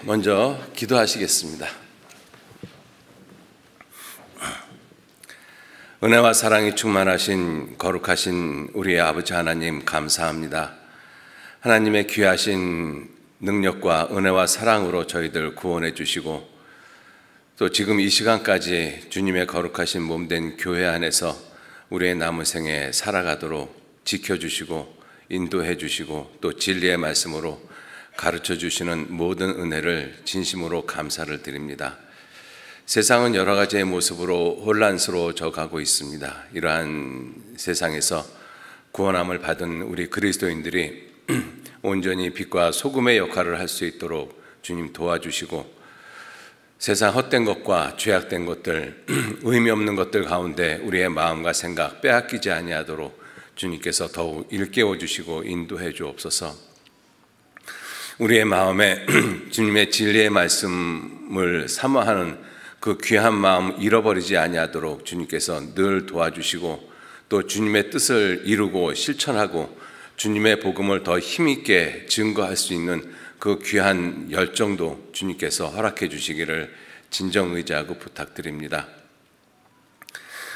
먼저 기도하시겠습니다. 은혜와 사랑이 충만하신 거룩하신 우리의 아버지 하나님 감사합니다. 하나님의 귀하신 능력과 은혜와 사랑으로 저희들 구원해 주시고 또 지금 이 시간까지 주님의 거룩하신 몸된 교회 안에서 우리의 남은 생에 살아가도록 지켜주시고 인도해 주시고 또 진리의 말씀으로 가르쳐 주시는 모든 은혜를 진심으로 감사를 드립니다. 세상은 여러 가지의 모습으로 혼란스러워져 가고 있습니다. 이러한 세상에서 구원함을 받은 우리 그리스도인들이 온전히 빛과 소금의 역할을 할 수 있도록 주님 도와주시고 세상 헛된 것과 죄악된 것들, 의미 없는 것들 가운데 우리의 마음과 생각 빼앗기지 아니하도록 주님께서 더욱 일깨워 주시고 인도해 주옵소서. 우리의 마음에 주님의 진리의 말씀을 사모하는 그 귀한 마음 잃어버리지 아니하도록 주님께서 늘 도와주시고 또 주님의 뜻을 이루고 실천하고 주님의 복음을 더 힘있게 증거할 수 있는 그 귀한 열정도 주님께서 허락해 주시기를 진정 의지하고 부탁드립니다.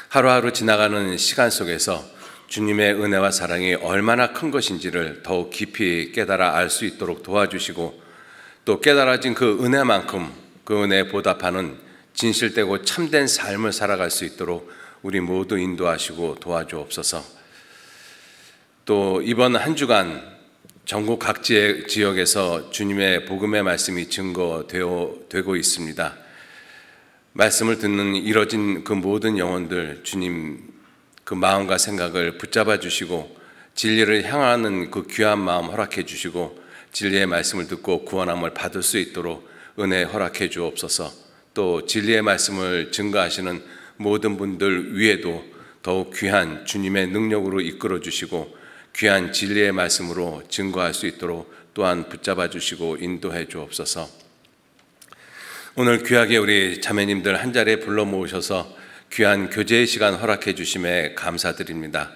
하루하루 지나가는 시간 속에서 주님의 은혜와 사랑이 얼마나 큰 것인지를 더욱 깊이 깨달아 알 수 있도록 도와주시고 또 깨달아진 그 은혜만큼 그 은혜에 보답하는 진실되고 참된 삶을 살아갈 수 있도록 우리 모두 인도하시고 도와주옵소서. 또 이번 한 주간 전국 각 지역에서 주님의 복음의 말씀이 증거되고 있습니다. 말씀을 듣는 이뤄진 그 모든 영혼들 주님 그 마음과 생각을 붙잡아 주시고 진리를 향하는 그 귀한 마음 허락해 주시고 진리의 말씀을 듣고 구원함을 받을 수 있도록 은혜 허락해 주옵소서. 또 진리의 말씀을 증거하시는 모든 분들 위에도 더욱 귀한 주님의 능력으로 이끌어 주시고 귀한 진리의 말씀으로 증거할 수 있도록 또한 붙잡아 주시고 인도해 주옵소서. 오늘 귀하게 우리 자매님들 한자리에 불러 모으셔서 귀한 교제의 시간 허락해 주심에 감사드립니다.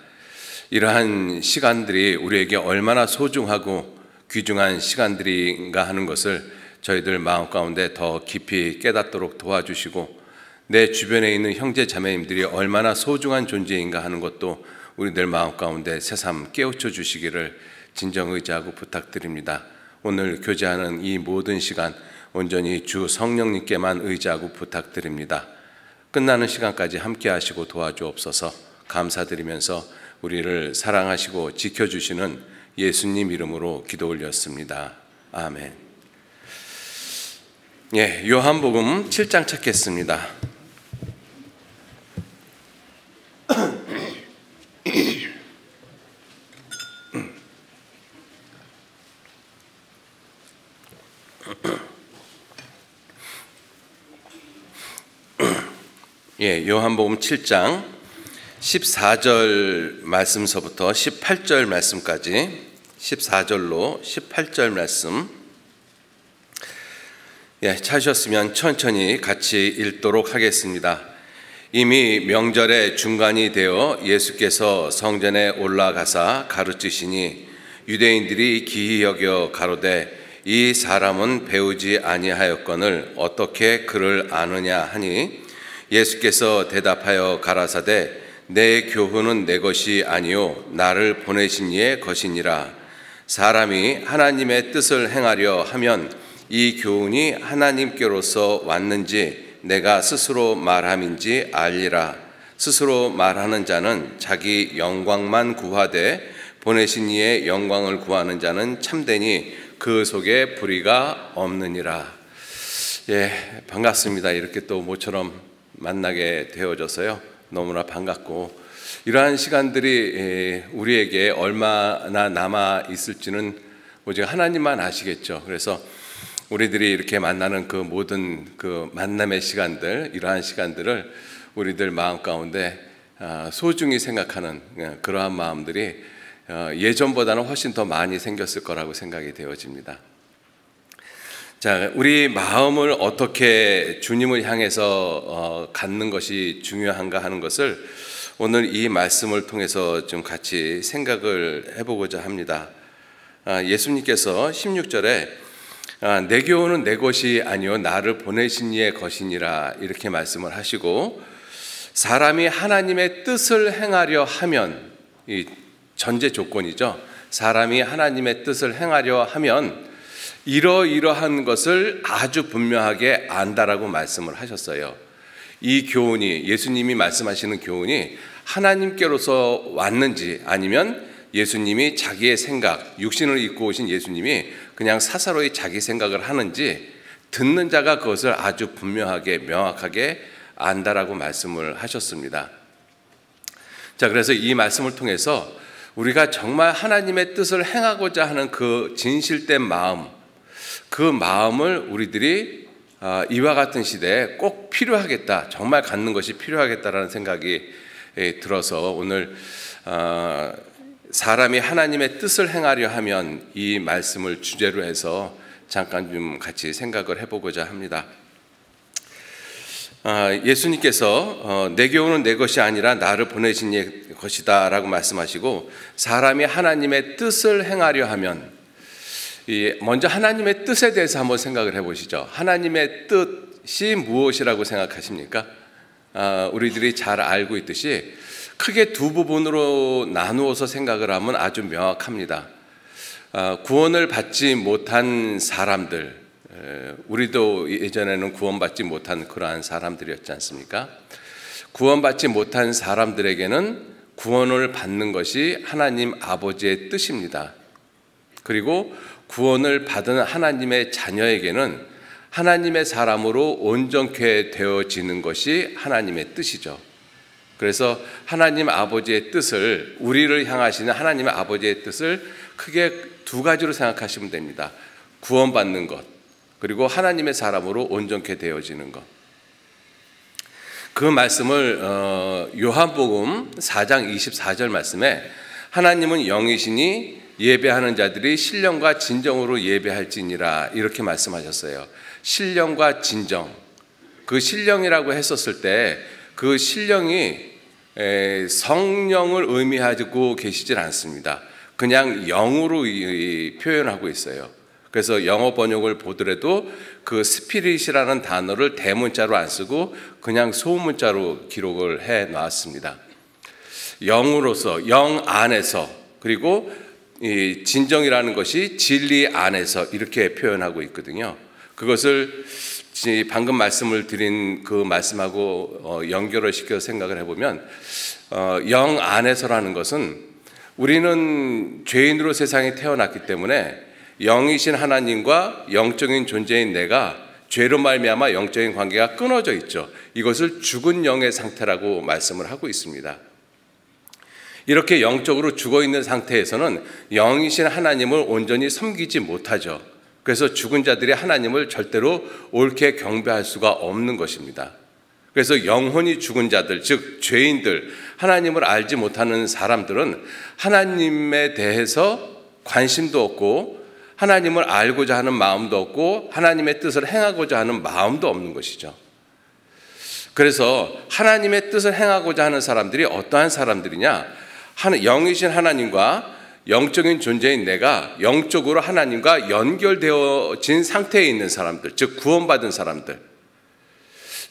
이러한 시간들이 우리에게 얼마나 소중하고 귀중한 시간들인가 하는 것을 저희들 마음 가운데 더 깊이 깨닫도록 도와주시고 내 주변에 있는 형제 자매님들이 얼마나 소중한 존재인가 하는 것도 우리들 마음 가운데 새삼 깨우쳐 주시기를 진정 의지하고 부탁드립니다. 오늘 교제하는 이 모든 시간 온전히 주 성령님께만 의지하고 부탁드립니다. 끝나는 시간까지 함께 하시고 도와주옵소서. 감사드리면서 우리를 사랑하시고 지켜주시는 예수님 이름으로 기도 올렸습니다. 아멘. 요한복음 7장 찾겠습니다. 요한복음 7장 14절 말씀서부터 18절 말씀까지 14절로 18절 말씀 찾으셨으면 천천히 같이 읽도록 하겠습니다. 이미 명절의 중간이 되어 예수께서 성전에 올라가사 가르치시니 유대인들이 기이 여겨 가로되 이 사람은 배우지 아니하였거늘 어떻게 그를 아느냐 하니 예수께서 대답하여 가라사대 내 교훈은 내 것이 아니요 나를 보내신 이의 것이니라. 사람이 하나님의 뜻을 행하려 하면 이 교훈이 하나님께로서 왔는지 내가 스스로 말함인지 알리라. 스스로 말하는 자는 자기 영광만 구하되 보내신 이의 영광을 구하는 자는 참되니 그 속에 불의가 없느니라. 반갑습니다. 이렇게 또 모처럼 만나게 되어져서요 너무나 반갑고 이러한 시간들이 우리에게 얼마나 남아 있을지는 오직 하나님만 아시겠죠. 그래서 우리들이 이렇게 만나는 그 모든 그 만남의 시간들 이러한 시간들을 우리들 마음 가운데 소중히 생각하는 그러한 마음들이 예전보다는 훨씬 더 많이 생겼을 거라고 생각이 되어집니다. 자, 우리 마음을 어떻게 주님을 향해서 갖는 것이 중요한가 하는 것을 오늘 이 말씀을 통해서 좀 같이 생각을 해보고자 합니다. 예수님께서 16절에 내 교훈은 내 것이 아니요 나를 보내신 이의 것이니라 이렇게 말씀을 하시고, 사람이 하나님의 뜻을 행하려 하면, 이 전제 조건이죠. 사람이 하나님의 뜻을 행하려 하면 이러이러한 것을 아주 분명하게 안다라고 말씀을 하셨어요. 이 교훈이, 예수님이 말씀하시는 교훈이 하나님께로서 왔는지, 아니면 예수님이 자기의 생각, 육신을 입고 오신 예수님이 그냥 사사로이 자기 생각을 하는지, 듣는 자가 그것을 아주 분명하게 명확하게 안다라고 말씀을 하셨습니다. 자, 그래서 이 말씀을 통해서 우리가 정말 하나님의 뜻을 행하고자 하는 그 진실된 마음, 그 마음을 우리들이 이와 같은 시대에 꼭 필요하겠다, 정말 갖는 것이 필요하겠다라는 생각이 들어서 오늘 사람이 하나님의 뜻을 행하려 하면 이 말씀을 주제로 해서 잠깐 좀 같이 생각을 해보고자 합니다. 예수님께서 내 교훈은 내 것이 아니라 나를 보내신 이의 것이다 라고 말씀하시고, 사람이 하나님의 뜻을 행하려 하면, 먼저 하나님의 뜻에 대해서 한번 생각을 해보시죠. 하나님의 뜻이 무엇이라고 생각하십니까? 우리들이 잘 알고 있듯이 크게 두 부분으로 나누어서 생각을 하면 아주 명확합니다. 구원을 받지 못한 사람들, 우리도 예전에는 구원받지 못한 그러한 사람들이었지 않습니까? 구원받지 못한 사람들에게는 구원을 받는 것이 하나님 아버지의 뜻입니다. 그리고 구원을 받은 하나님의 자녀에게는 하나님의 사람으로 온전케 되어지는 것이 하나님의 뜻이죠. 그래서 하나님 아버지의 뜻을, 우리를 향하시는 하나님의 아버지의 뜻을 크게 두 가지로 생각하시면 됩니다. 구원받는 것, 그리고 하나님의 사람으로 온전케 되어지는 것. 그 말씀을 요한복음 4장 24절 말씀에 하나님은 영이시니 예배하는 자들이 신령과 진정으로 예배할지니라 이렇게 말씀하셨어요. 신령과 진정, 그 신령이라고 했었을 때 그 신령이 성령을 의미하고 계시질 않습니다. 그냥 영으로 표현하고 있어요. 그래서 영어 번역을 보더라도 그 스피릿이라는 단어를 대문자로 안 쓰고 그냥 소문자로 기록을 해 놨습니다. 영으로서, 영 안에서, 그리고 이 진정이라는 것이 진리 안에서 이렇게 표현하고 있거든요. 그것을 방금 말씀을 드린 그 말씀하고 연결을 시켜서 생각을 해보면, 영 안에서라는 것은 우리는 죄인으로 세상에 태어났기 때문에 영이신 하나님과 영적인 존재인 내가 죄로 말미암아 영적인 관계가 끊어져 있죠. 이것을 죽은 영의 상태라고 말씀을 하고 있습니다. 이렇게 영적으로 죽어있는 상태에서는 영이신 하나님을 온전히 섬기지 못하죠. 그래서 죽은 자들이 하나님을 절대로 옳게 경배할 수가 없는 것입니다. 그래서 영혼이 죽은 자들, 즉 죄인들, 하나님을 알지 못하는 사람들은 하나님에 대해서 관심도 없고 하나님을 알고자 하는 마음도 없고 하나님의 뜻을 행하고자 하는 마음도 없는 것이죠. 그래서 하나님의 뜻을 행하고자 하는 사람들이 어떠한 사람들이냐? 영이신 하나님과 영적인 존재인 내가 영적으로 하나님과 연결되어진 상태에 있는 사람들, 즉 구원받은 사람들.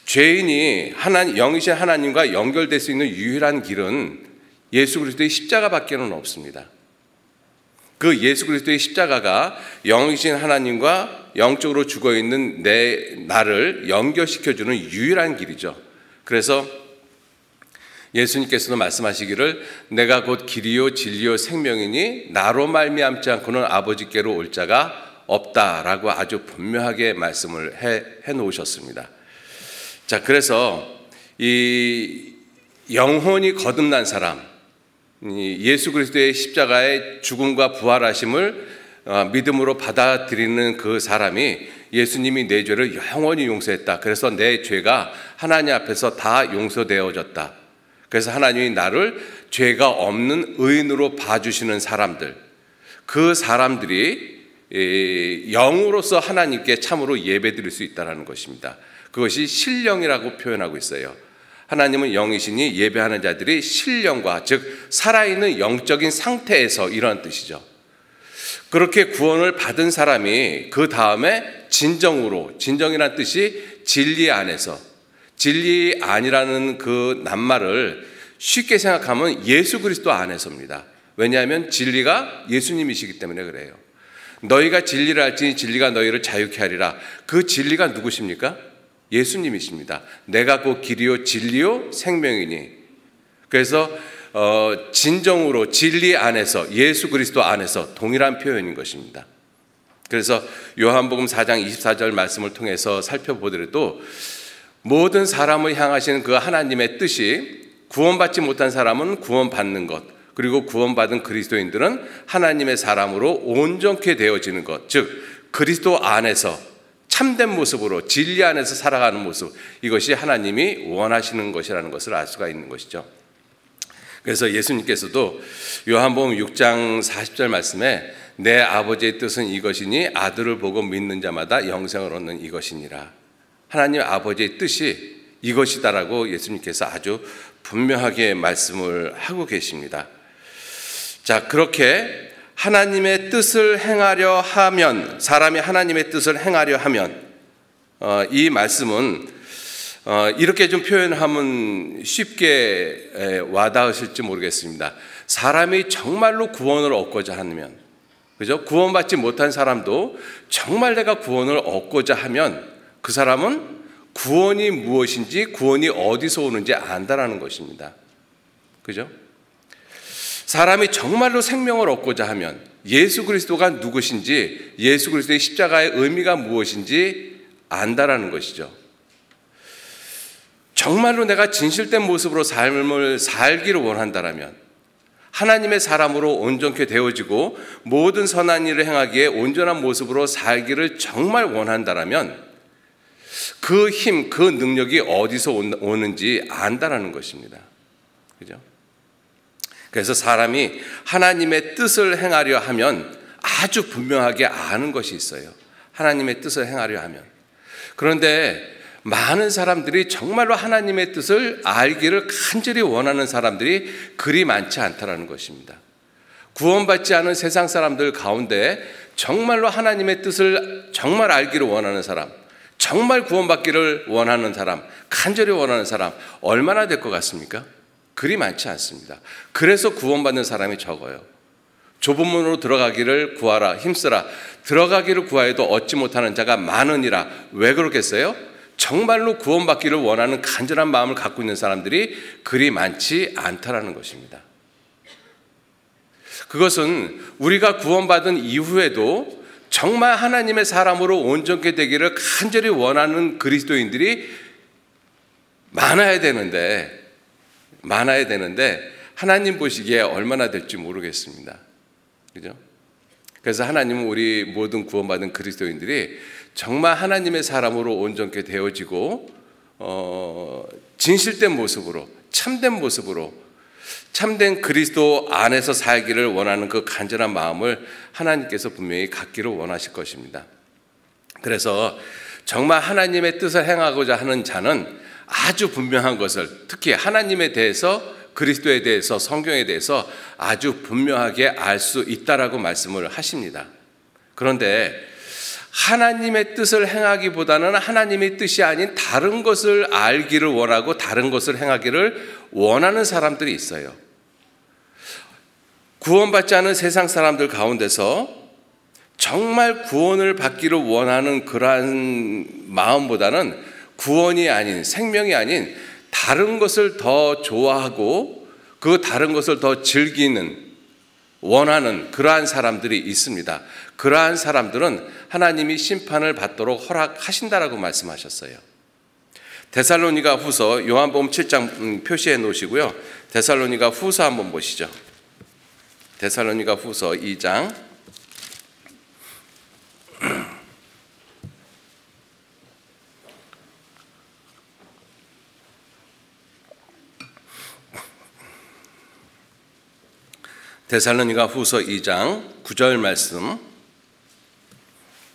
죄인이 영이신 하나님과 연결될 수 있는 유일한 길은 예수 그리스도의 십자가밖에는 없습니다. 그 예수 그리스도의 십자가가 영이신 하나님과 영적으로 죽어있는 나를 연결시켜주는 유일한 길이죠. 그래서 예수님께서도 말씀하시기를 내가 곧 길이요 진리요 생명이니 나로 말미암지 않고는 아버지께로 올 자가 없다라고 아주 분명하게 말씀을 해 놓으셨습니다. 자, 그래서 이 영혼이 거듭난 사람, 예수 그리스도의 십자가의 죽음과 부활하심을 믿음으로 받아들이는 그 사람이 예수님이 내 죄를 영원히 용서했다. 그래서 내 죄가 하나님 앞에서 다 용서되어졌다. 그래서 하나님이 나를 죄가 없는 의인으로 봐주시는 사람들, 그 사람들이 영으로서 하나님께 참으로 예배드릴 수 있다는 것입니다. 그것이 신령이라고 표현하고 있어요. 하나님은 영이시니 예배하는 자들이 신령과, 즉 살아있는 영적인 상태에서 이런 뜻이죠. 그렇게 구원을 받은 사람이 그 다음에 진정이란 뜻이 진리 안에서, 진리 안이라는 그 낱말을 쉽게 생각하면 예수 그리스도 안에서입니다. 왜냐하면 진리가 예수님이시기 때문에 그래요. 너희가 진리를 알지니 진리가 너희를 자유케 하리라. 그 진리가 누구십니까? 예수님이십니다. 내가 곧 길이요 진리요 생명이니. 그래서 진정으로 진리 안에서, 예수 그리스도 안에서 동일한 표현인 것입니다. 그래서 요한복음 4장 24절 말씀을 통해서 살펴보더라도 모든 사람을 향하시는 그 하나님의 뜻이 구원받지 못한 사람은 구원받는 것, 그리고 구원받은 그리스도인들은 하나님의 사람으로 온전케 되어지는 것, 즉 그리스도 안에서 참된 모습으로 진리 안에서 살아가는 모습, 이것이 하나님이 원하시는 것이라는 것을 알 수가 있는 것이죠. 그래서 예수님께서도 요한복음 6장 40절 말씀에 내 아버지의 뜻은 이것이니 아들을 보고 믿는 자마다 영생을 얻는 이것이니라. 하나님 아버지의 뜻이 이것이다라고 예수님께서 아주 분명하게 말씀을 하고 계십니다. 자, 그렇게 하나님의 뜻을 행하려 하면, 사람이 하나님의 뜻을 행하려 하면, 이 말씀은 이렇게 좀 표현하면 쉽게 와닿으실지 모르겠습니다. 사람이 정말로 구원을 얻고자 하면, 그죠? 구원받지 못한 사람도 정말 내가 구원을 얻고자 하면 그 사람은 구원이 무엇인지, 구원이 어디서 오는지 안다라는 것입니다. 그죠? 사람이 정말로 생명을 얻고자 하면 예수 그리스도가 누구신지, 예수 그리스도의 십자가의 의미가 무엇인지 안다라는 것이죠. 정말로 내가 진실된 모습으로 삶을 살기를 원한다라면, 하나님의 사람으로 온전케 되어지고 모든 선한 일을 행하기에 온전한 모습으로 살기를 정말 원한다라면 그 힘, 그 능력이 어디서 오는지 안다라는 것입니다. 그죠? 그래서 사람이 하나님의 뜻을 행하려 하면 아주 분명하게 아는 것이 있어요. 하나님의 뜻을 행하려 하면. 그런데 많은 사람들이 정말로 하나님의 뜻을 알기를 간절히 원하는 사람들이 그리 많지 않다라는 것입니다. 구원받지 않은 세상 사람들 가운데 정말로 하나님의 뜻을 정말 알기를 원하는 사람, 정말 구원받기를 원하는 사람, 간절히 원하는 사람 얼마나 될 것 같습니까? 그리 많지 않습니다. 그래서 구원받는 사람이 적어요. 좁은 문으로 들어가기를 구하라, 힘쓰라. 들어가기를 구하여도 얻지 못하는 자가 많으니라. 왜 그렇겠어요? 정말로 구원받기를 원하는 간절한 마음을 갖고 있는 사람들이 그리 많지 않다라는 것입니다. 그것은 우리가 구원받은 이후에도 정말 하나님의 사람으로 온전케 되기를 간절히 원하는 그리스도인들이 많아야 되는데 하나님 보시기에 얼마나 될지 모르겠습니다. 그죠? 그래서 하나님은 우리 모든 구원받은 그리스도인들이 정말 하나님의 사람으로 온전케 되어지고 진실된 모습으로, 참된 모습으로, 참된 그리스도 안에서 살기를 원하는 그 간절한 마음을 하나님께서 분명히 갖기를 원하실 것입니다. 그래서 정말 하나님의 뜻을 행하고자 하는 자는 아주 분명한 것을, 특히 하나님에 대해서, 그리스도에 대해서, 성경에 대해서 아주 분명하게 알 수 있다라고 말씀을 하십니다. 그런데 하나님의 뜻을 행하기보다는 하나님의 뜻이 아닌 다른 것을 알기를 원하고 다른 것을 행하기를 원하는 사람들이 있어요. 구원받지 않은 세상 사람들 가운데서 정말 구원을 받기를 원하는 그러한 마음보다는 구원이 아닌, 생명이 아닌 다른 것을 더 좋아하고 그 다른 것을 더 즐기는, 원하는 그러한 사람들이 있습니다. 그러한 사람들은 하나님이 심판을 받도록 허락하신다라고 말씀하셨어요. 데살로니가 후서, 요한복음 7장 표시해 놓으시고요. 데살로니가 후서 한번 보시죠. 데살로니가 후서 2장. 데살로니가 후서 2장 9절 말씀.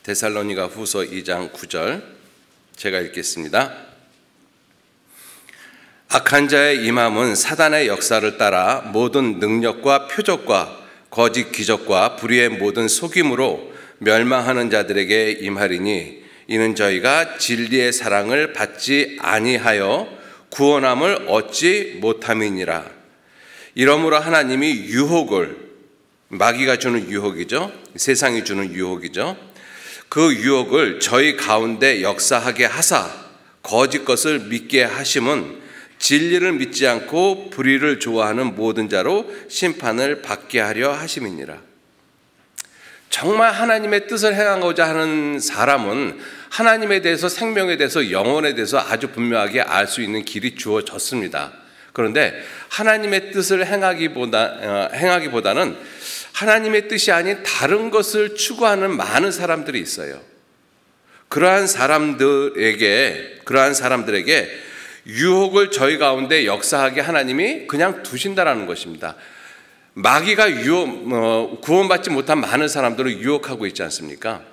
데살로니가 후서 2장 9절 제가 읽겠습니다. 악한 자의 임함은 사단의 역사를 따라 모든 능력과 표적과 거짓 기적과 불의의 모든 속임으로 멸망하는 자들에게 임하리니 이는 저희가 진리의 사랑을 받지 아니하여 구원함을 얻지 못함이니라. 이러므로 하나님이 유혹을, 마귀가 주는 유혹이죠, 세상이 주는 유혹이죠, 그 유혹을 저희 가운데 역사하게 하사 거짓 것을 믿게 하심은 진리를 믿지 않고 불의를 좋아하는 모든 자로 심판을 받게 하려 하심이니라. 정말 하나님의 뜻을 행하고자 하는 사람은 하나님에 대해서, 생명에 대해서, 영혼에 대해서 아주 분명하게 알 수 있는 길이 주어졌습니다. 그런데 하나님의 뜻을 행하기보다는 하나님의 뜻이 아닌 다른 것을 추구하는 많은 사람들이 있어요. 그러한 사람들에게 유혹을 저희 가운데 역사하게 하나님이 그냥 두신다라는 것입니다. 마귀가 구원받지 못한 많은 사람들을 유혹하고 있지 않습니까?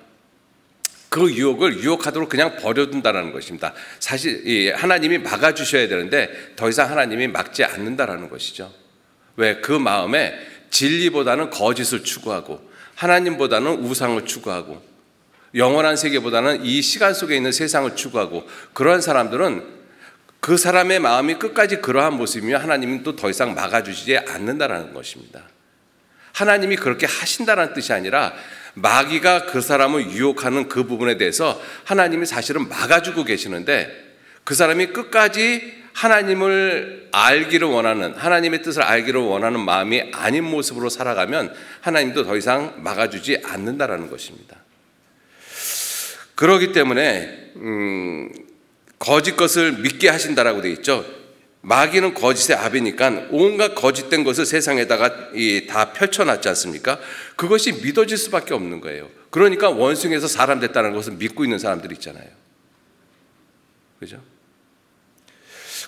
그 유혹을 유혹하도록 그냥 버려둔다는 것입니다. 사실 하나님이 막아주셔야 되는데 더 이상 하나님이 막지 않는다라는 것이죠. 왜? 그 마음에 진리보다는 거짓을 추구하고 하나님보다는 우상을 추구하고 영원한 세계보다는 이 시간 속에 있는 세상을 추구하고, 그러한 사람들은 그 사람의 마음이 끝까지 그러한 모습이면 하나님은 또 더 이상 막아주시지 않는다라는 것입니다. 하나님이 그렇게 하신다는 뜻이 아니라 마귀가 그 사람을 유혹하는 그 부분에 대해서 하나님이 사실은 막아주고 계시는데, 그 사람이 끝까지 하나님을 알기를 원하는, 하나님의 뜻을 알기를 원하는 마음이 아닌 모습으로 살아가면 하나님도 더 이상 막아주지 않는다라는 것입니다. 그렇기 때문에 거짓 것을 믿게 하신다라고 되어 있죠. 마귀는 거짓의 아비니까 온갖 거짓된 것을 세상에다가 다 펼쳐놨지 않습니까? 그것이 믿어질 수밖에 없는 거예요. 그러니까 원숭이에서 사람 됐다는 것을 믿고 있는 사람들이 있잖아요. 그죠?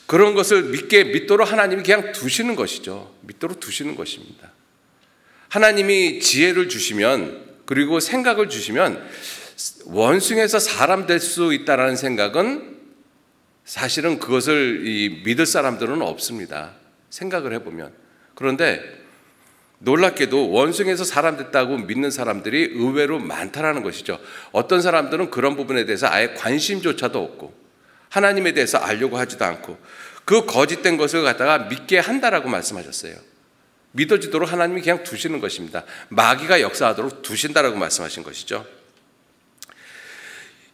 그런 것을 믿도록 하나님이 그냥 두시는 것이죠. 믿도록 두시는 것입니다. 하나님이 지혜를 주시면, 그리고 생각을 주시면 원숭이에서 사람 될 수 있다는 생각은 사실은 그것을 믿을 사람들은 없습니다. 생각을 해보면. 그런데 놀랍게도 원숭이에서 사람 됐다고 믿는 사람들이 의외로 많다라는 것이죠. 어떤 사람들은 그런 부분에 대해서 아예 관심조차도 없고 하나님에 대해서 알려고 하지도 않고 그 거짓된 것을 갖다가 믿게 한다라고 말씀하셨어요. 믿어지도록 하나님이 그냥 두시는 것입니다. 마귀가 역사하도록 두신다라고 말씀하신 것이죠.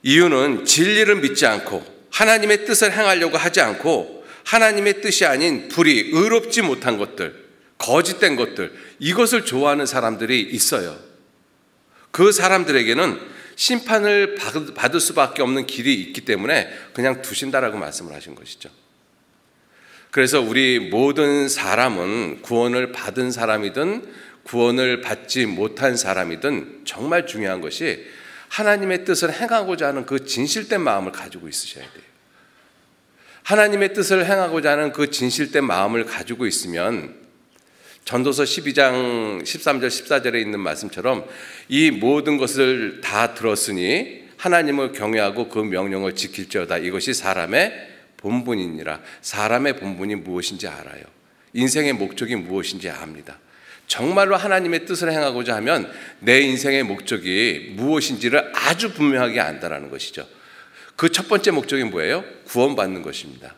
이유는 진리를 믿지 않고 하나님의 뜻을 행하려고 하지 않고 하나님의 뜻이 아닌 불의, 의롭지 못한 것들, 거짓된 것들, 이것을 좋아하는 사람들이 있어요. 그 사람들에게는 심판을 받을 수밖에 없는 길이 있기 때문에 그냥 두신다라고 말씀을 하신 것이죠. 그래서 우리 모든 사람은 구원을 받은 사람이든 구원을 받지 못한 사람이든 정말 중요한 것이 하나님의 뜻을 행하고자 하는 그 진실된 마음을 가지고 있으셔야 돼요. 하나님의 뜻을 행하고자 하는 그 진실된 마음을 가지고 있으면 전도서 12장 13절 14절에 있는 말씀처럼 이 모든 것을 다 들었으니 하나님을 경외하고 그 명령을 지킬지어다. 이것이 사람의 본분이니라. 사람의 본분이 무엇인지 알아요. 인생의 목적이 무엇인지 압니다. 정말로 하나님의 뜻을 행하고자 하면 내 인생의 목적이 무엇인지를 아주 분명하게 안다라는 것이죠. 그 첫 번째 목적이 뭐예요? 구원받는 것입니다.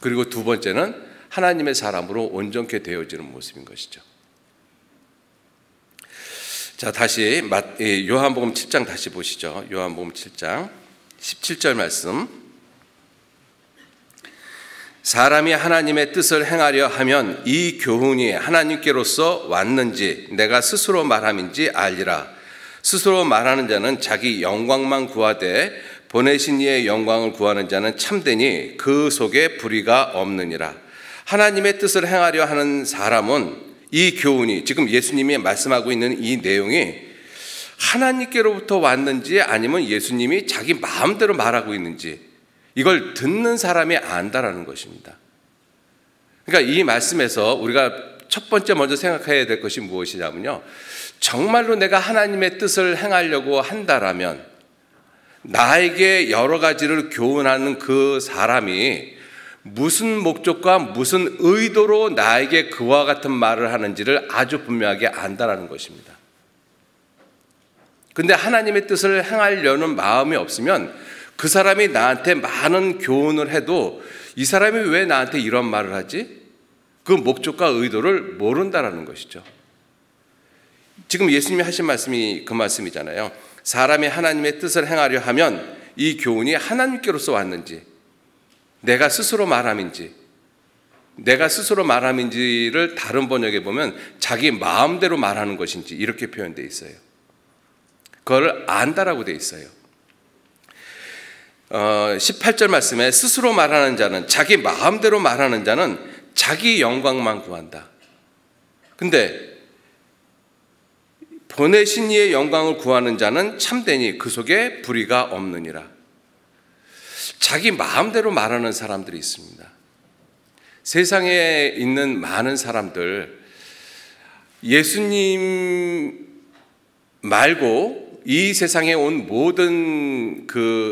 그리고 두 번째는 하나님의 사람으로 온전케 되어지는 모습인 것이죠. 자, 다시 요한복음 7장 다시 보시죠. 요한복음 7장 17절 말씀. 사람이 하나님의 뜻을 행하려 하면 이 교훈이 하나님께로서 왔는지 내가 스스로 말함인지 알리라. 스스로 말하는 자는 자기 영광만 구하되 보내신 이의 영광을 구하는 자는 참되니 그 속에 불의가 없느니라. 하나님의 뜻을 행하려 하는 사람은 이 교훈이, 지금 예수님이 말씀하고 있는 이 내용이 하나님께로부터 왔는지 아니면 예수님이 자기 마음대로 말하고 있는지 이걸 듣는 사람이 안다라는 것입니다. 그러니까 이 말씀에서 우리가 첫 번째 먼저 생각해야 될 것이 무엇이냐면요, 정말로 내가 하나님의 뜻을 행하려고 한다라면 나에게 여러 가지를 교훈하는 그 사람이 무슨 목적과 무슨 의도로 나에게 그와 같은 말을 하는지를 아주 분명하게 안다라는 것입니다. 근데 하나님의 뜻을 행하려는 마음이 없으면 그 사람이 나한테 많은 교훈을 해도 이 사람이 왜 나한테 이런 말을 하지? 그 목적과 의도를 모른다라는 것이죠. 지금 예수님이 하신 말씀이 그 말씀이잖아요. 사람이 하나님의 뜻을 행하려 하면 이 교훈이 하나님께로서 왔는지, 내가 스스로 말함인지를 다른 번역에 보면 자기 마음대로 말하는 것인지 이렇게 표현되어 있어요. 그걸 안다라고 되어 있어요. 18절 말씀에 스스로 말하는 자는, 자기 마음대로 말하는 자는 자기 영광만 구한다. 근데 보내신 이의 영광을 구하는 자는 참되니 그 속에 불의가 없느니라. 자기 마음대로 말하는 사람들이 있습니다. 세상에 있는 많은 사람들, 예수님 말고 이 세상에 온 모든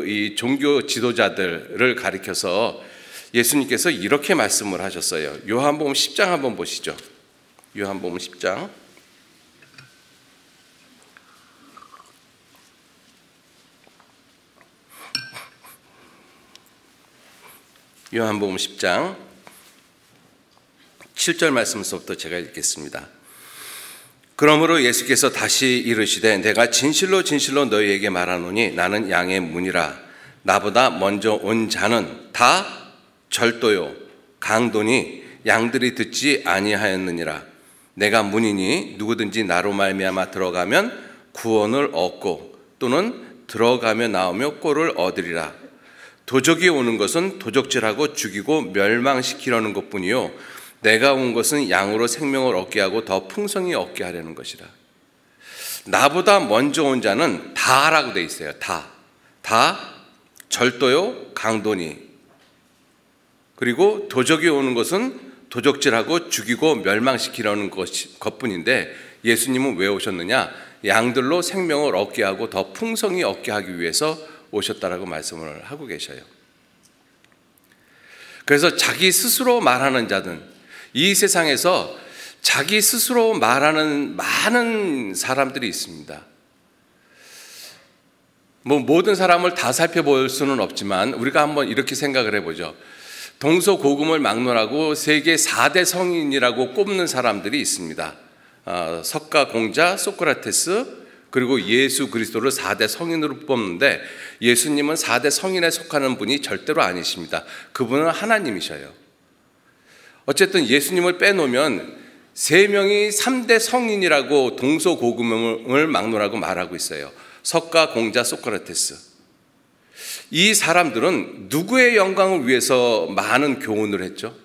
이 종교 지도자들을 가리켜서 예수님께서 이렇게 말씀을 하셨어요. 요한복음 10장 한번 보시죠. 요한복음 10장. 요한복음 10장 7절 말씀부터 제가 읽겠습니다. 그러므로 예수께서 다시 이르시되 내가 진실로 진실로 너희에게 말하노니 나는 양의 문이라. 나보다 먼저 온 자는 다 절도요 강도니 양들이 듣지 아니하였느니라. 내가 문이니 누구든지 나로 말미암아 들어가면 구원을 얻고 또는 들어가며 나오며 꼴을 얻으리라. 도적이 오는 것은 도적질하고 죽이고 멸망시키려는 것뿐이요 내가 온 것은 양으로 생명을 얻게 하고 더 풍성히 얻게 하려는 것이라. 나보다 먼저 온 자는 다라고 돼 있어요. 다 절도요 강도니. 그리고 도적이 오는 것은 도적질하고 죽이고 멸망시키려는 것뿐인데 예수님은 왜 오셨느냐? 양들로 생명을 얻게 하고 더 풍성히 얻게 하기 위해서 오셨다라고 말씀을 하고 계셔요. 그래서 자기 스스로 말하는 자는, 이 세상에서 자기 스스로 말하는 많은 사람들이 있습니다. 모든 사람을 다 살펴볼 수는 없지만 우리가 한번 이렇게 생각을 해보죠. 동서고금을 막론하고 세계 4대 성인이라고 꼽는 사람들이 있습니다. 석가, 공자, 소크라테스, 그리고 예수 그리스도를 4대 성인으로 뽑는데 예수님은 4대 성인에 속하는 분이 절대로 아니십니다. 그분은 하나님이셔요. 어쨌든 예수님을 빼놓으면 3명이 3대 성인이라고 동서고금을 막론하고 말하고 있어요. 석가, 공자, 소크라테스. 이 사람들은 누구의 영광을 위해서 많은 교훈을 했죠?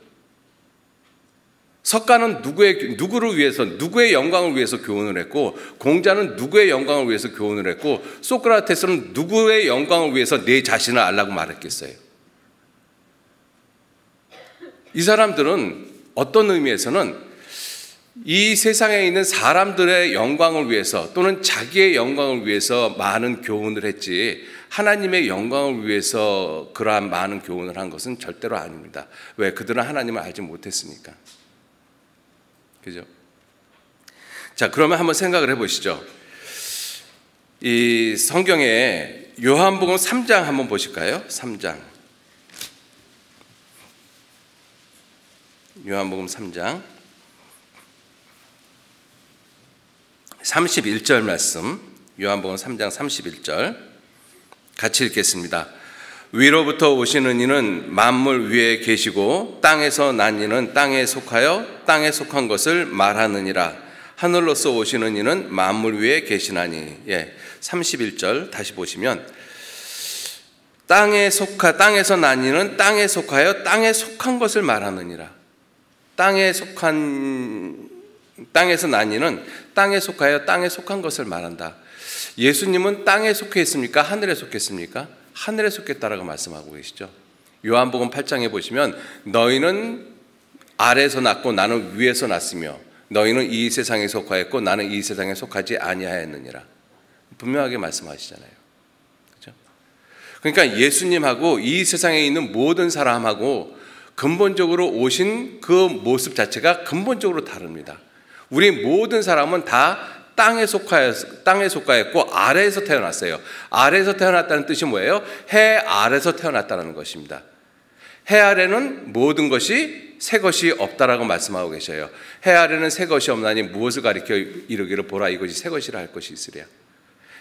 석가는 누구를 위해서, 누구의 영광을 위해서 교훈을 했고, 공자는 누구의 영광을 위해서 교훈을 했고, 소크라테스는 누구의 영광을 위해서 내 자신을 알라고 말했겠어요? 이 사람들은 어떤 의미에서는 이 세상에 있는 사람들의 영광을 위해서 또는 자기의 영광을 위해서 많은 교훈을 했지, 하나님의 영광을 위해서 그러한 많은 교훈을 한 것은 절대로 아닙니다. 왜? 그들은 하나님을 알지 못했으니까. 그죠? 자, 그러면 한번 생각을 해보시죠. 이 성경에 요한복음 3장 한번 보실까요? 3장. 요한복음 3장 31절 말씀. 요한복음 3장 31절 같이 읽겠습니다. 위로부터 오시는 이는 만물 위에 계시고 땅에서 난 이는 땅에 속하여 땅에 속한 것을 말하느니라. 하늘로서 오시는 이는 만물 위에 계시나니. 31절 다시 보시면 땅에서 난 이는 땅에 속하여 땅에 속한 것을 말하느니라. 땅에서 난 이는 땅에 속하여 땅에 속한 것을 말한다. 예수님은 땅에 속해 있습니까? 하늘에 속했습니까? 하늘에 속했다라고 말씀하고 계시죠. 요한복음 8장에 보시면 너희는 아래에서 났고 나는 위에서 났으며 너희는 이 세상에 속하였고 나는 이 세상에 속하지 아니하였느니라. 분명하게 말씀하시잖아요. 그렇죠? 그러니까 예수님하고 이 세상에 있는 모든 사람하고 근본적으로 오신 그 모습 자체가 근본적으로 다릅니다. 우리 모든 사람은 다 땅에 속하였고 아래에서 태어났어요. 아래에서 태어났다는 뜻이 뭐예요? 해 아래에서 태어났다는 것입니다. 해 아래는 모든 것이 새 것이 없다라고 말씀하고 계셔요. 해 아래는 새 것이 없나니 무엇을 가리켜 이르기를 보라 이것이 새 것이라 할 것이 있으랴.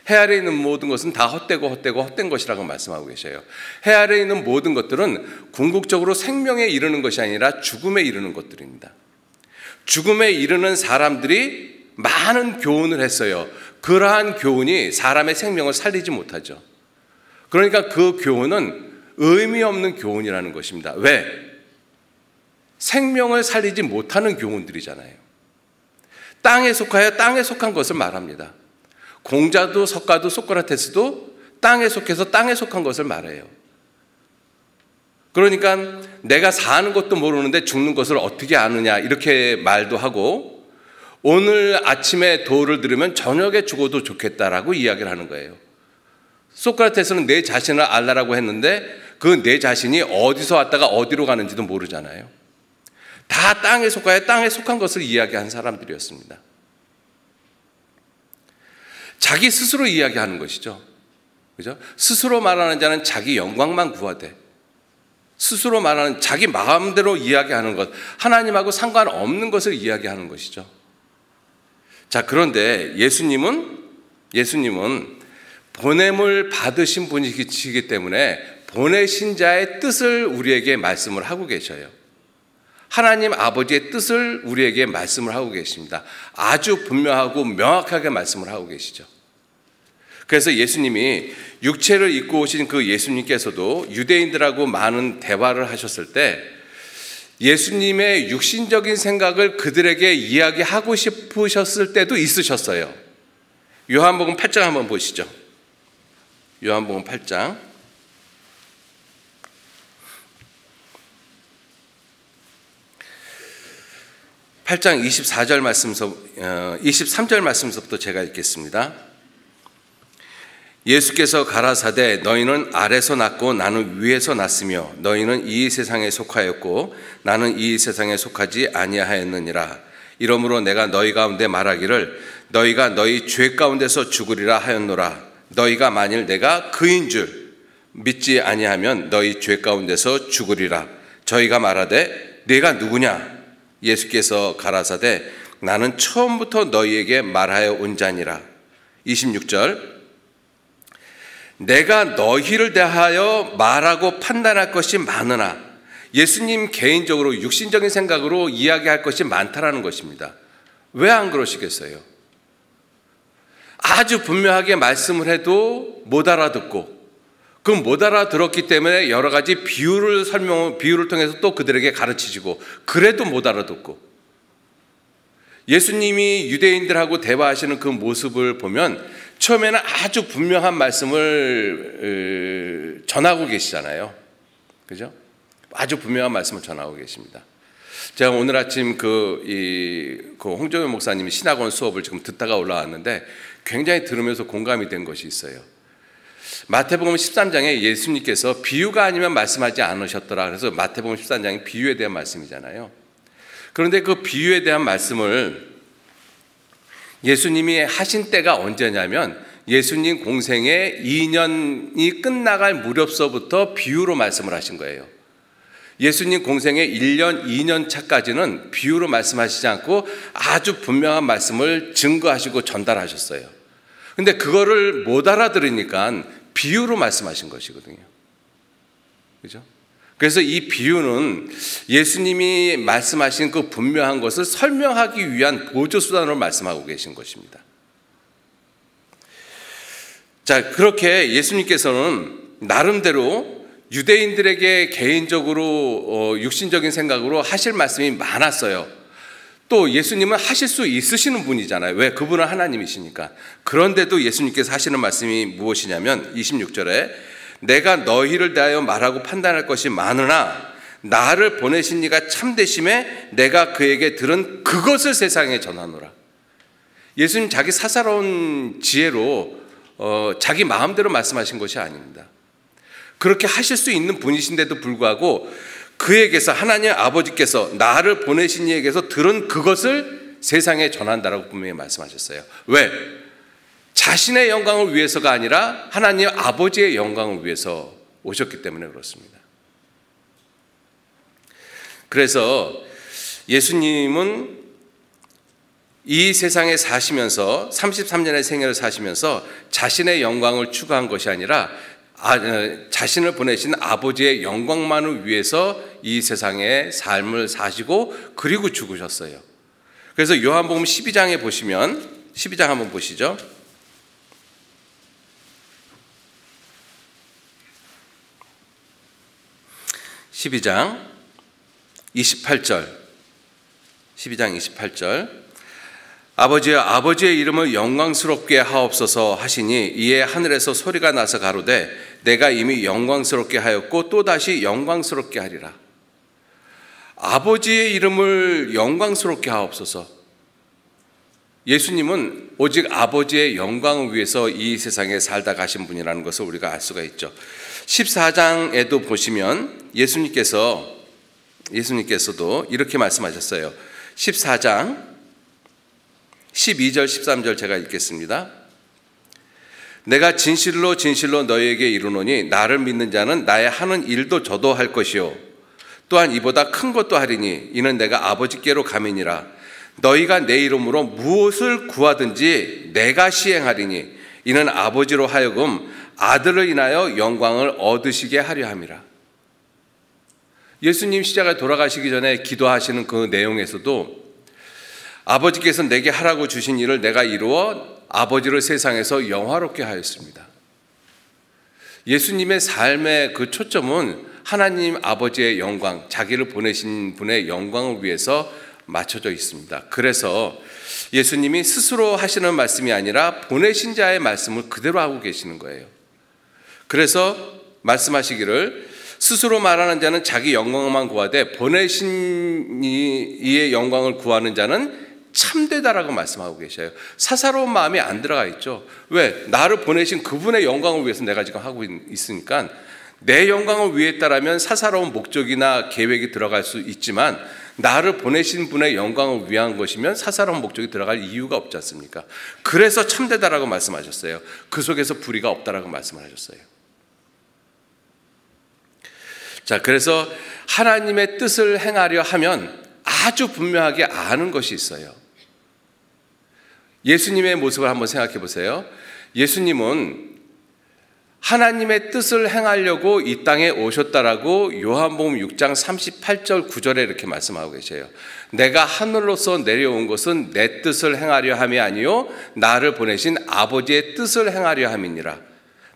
해 아래에 있는 모든 것은 다 헛된 것이라고 말씀하고 계셔요. 해 아래에 있는 모든 것들은 궁극적으로 생명에 이르는 것이 아니라 죽음에 이르는 것들입니다. 죽음에 이르는 사람들이 많은 교훈을 했어요. 그러한 교훈이 사람의 생명을 살리지 못하죠. 그러니까 그 교훈은 의미 없는 교훈이라는 것입니다. 왜? 생명을 살리지 못하는 교훈들이잖아요. 땅에 속하여 땅에 속한 것을 말합니다. 공자도 석가도 소크라테스도 땅에 속해서 땅에 속한 것을 말해요. 그러니까 내가 사는 것도 모르는데 죽는 것을 어떻게 아느냐 이렇게 말도 하고, 오늘 아침에 도를 들으면 저녁에 죽어도 좋겠다라고 이야기를 하는 거예요. 소크라테스는 내 자신을 알라라고 했는데 그 내 자신이 어디서 왔다가 어디로 가는지도 모르잖아요. 다 땅에 속하여 땅에 속한 것을 이야기한 사람들이었습니다. 자기 스스로 이야기하는 것이죠. 그죠? 스스로 말하는 자는 자기 영광만 구하되, 스스로 말하는 자기 마음대로 이야기하는 것, 하나님하고 상관없는 것을 이야기하는 것이죠. 자, 그런데 예수님은 보냄을 받으신 분이시기 때문에 보내신 자의 뜻을 우리에게 말씀을 하고 계셔요. 하나님 아버지의 뜻을 우리에게 말씀을 하고 계십니다. 아주 분명하고 명확하게 말씀을 하고 계시죠. 그래서 예수님이 육체를 입고 오신 그 예수님께서도 유대인들하고 많은 대화를 하셨을 때 예수님의 육신적인 생각을 그들에게 이야기하고 싶으셨을 때도 있으셨어요. 요한복음 8장 한번 보시죠. 요한복음 8장 23절 말씀서부터 제가 읽겠습니다. 예수께서 가라사대 너희는 아래서 났고 나는 위에서 났으며 너희는 이 세상에 속하였고 나는 이 세상에 속하지 아니하였느니라. 이러므로 내가 너희 가운데 말하기를 너희가 너희 죄 가운데서 죽으리라 하였노라. 너희가 만일 내가 그인 줄 믿지 아니하면 너희 죄 가운데서 죽으리라. 저희가 말하되 네가 누구냐? 예수께서 가라사대 나는 처음부터 너희에게 말하여 온 자니라. 26절 내가 너희를 대하여 말하고 판단할 것이 많으나, 예수님 개인적으로 육신적인 생각으로 이야기할 것이 많다라는 것입니다. 왜 안 그러시겠어요? 아주 분명하게 말씀을 해도 못 알아듣고, 그 못 알아들었기 때문에 여러 가지 비유를 통해서 또 그들에게 가르치시고, 그래도 못 알아듣고, 예수님이 유대인들하고 대화하시는 그 모습을 보면 처음에는 아주 분명한 말씀을 전하고 계시잖아요. 그죠? 아주 분명한 말씀을 전하고 계십니다. 제가 오늘 아침 그 홍정현 목사님이 신학원 수업을 지금 듣다가 올라왔는데 굉장히 들으면서 공감이 된 것이 있어요. 마태복음 13장에 예수님께서 비유가 아니면 말씀하지 않으셨더라. 그래서 마태복음 13장이 비유에 대한 말씀이잖아요. 그런데 그 비유에 대한 말씀을 예수님이 하신 때가 언제냐면 예수님 공생의 2년이 끝나갈 무렵서부터 비유로 말씀을 하신 거예요. 예수님 공생의 1년, 2년 차까지는 비유로 말씀하시지 않고 아주 분명한 말씀을 증거하시고 전달하셨어요. 근데 그거를 못 알아들으니까 비유로 말씀하신 것이거든요. 그죠? 그래서 이 비유는 예수님이 말씀하신 그 분명한 것을 설명하기 위한 보조수단으로 말씀하고 계신 것입니다. 자, 그렇게 예수님께서는 나름대로 유대인들에게 개인적으로 육신적인 생각으로 하실 말씀이 많았어요. 또 예수님은 하실 수 있으시는 분이잖아요. 왜? 그분은 하나님이시니까. 그런데도 예수님께서 하시는 말씀이 무엇이냐면 26절에 내가 너희를 대하여 말하고 판단할 것이 많으나 나를 보내신 이가 참되심에 내가 그에게 들은 그것을 세상에 전하노라. 예수님 자기 사사로운 지혜로 자기 마음대로 말씀하신 것이 아닙니다. 그렇게 하실 수 있는 분이신데도 불구하고 그에게서, 하나님 아버지께서 나를 보내신 이에게서 들은 그것을 세상에 전한다라고 분명히 말씀하셨어요. 왜? 자신의 영광을 위해서가 아니라 하나님 아버지의 영광을 위해서 오셨기 때문에 그렇습니다. 그래서 예수님은 이 세상에 사시면서 33년의 생애를 사시면서 자신의 영광을 추구한 것이 아니라 자신을 보내신 아버지의 영광만을 위해서 이 세상의 삶을 사시고 그리고 죽으셨어요. 그래서 요한복음 12장에 보시면, 12장 한번 보시죠. 12장 28절, 12장 28절. 아버지여, 아버지의 이름을 영광스럽게 하옵소서 하시니 이에 하늘에서 소리가 나서 가로되 내가 이미 영광스럽게 하였고 또다시 영광스럽게 하리라. 아버지의 이름을 영광스럽게 하옵소서. 예수님은 오직 아버지의 영광을 위해서 이 세상에 살다 가신 분이라는 것을 우리가 알 수가 있죠. 14장에도 보시면 예수님께서도 이렇게 말씀하셨어요. 14장 12절 13절 제가 읽겠습니다. 내가 진실로 진실로 너희에게 이르노니 나를 믿는 자는 나의 하는 일도 저도 할 것이요 또한 이보다 큰 것도 하리니 이는 내가 아버지께로 감이니라. 너희가 내 이름으로 무엇을 구하든지 내가 시행하리니 이는 아버지로 하여금 아들을 인하여 영광을 얻으시게 하려 함이라. 예수님 십자가에 돌아가시기 전에 기도하시는 그 내용에서도 아버지께서 내게 하라고 주신 일을 내가 이루어 아버지를 세상에서 영화롭게 하였습니다. 예수님의 삶의 그 초점은 하나님 아버지의 영광, 자기를 보내신 분의 영광을 위해서 맞춰져 있습니다. 그래서 예수님이 스스로 하시는 말씀이 아니라 보내신 자의 말씀을 그대로 하고 계시는 거예요. 그래서 말씀하시기를 스스로 말하는 자는 자기 영광만 구하되 보내신 이의 영광을 구하는 자는 참되다라고 말씀하고 계셔요. 사사로운 마음이 안 들어가 있죠. 왜? 나를 보내신 그분의 영광을 위해서 내가 지금 하고 있으니까 내 영광을 위했다라면 사사로운 목적이나 계획이 들어갈 수 있지만 나를 보내신 분의 영광을 위한 것이면 사사로운 목적이 들어갈 이유가 없지 않습니까? 그래서 참되다라고 말씀하셨어요. 그 속에서 불의가 없다라고 말씀을 하셨어요. 자, 그래서 하나님의 뜻을 행하려 하면 아주 분명하게 아는 것이 있어요. 예수님의 모습을 한번 생각해 보세요. 예수님은 하나님의 뜻을 행하려고 이 땅에 오셨다라고 요한복음 6장 38절 9절에 이렇게 말씀하고 계세요. 내가 하늘로서 내려온 것은 내 뜻을 행하려 함이 아니요 나를 보내신 아버지의 뜻을 행하려 함이니라.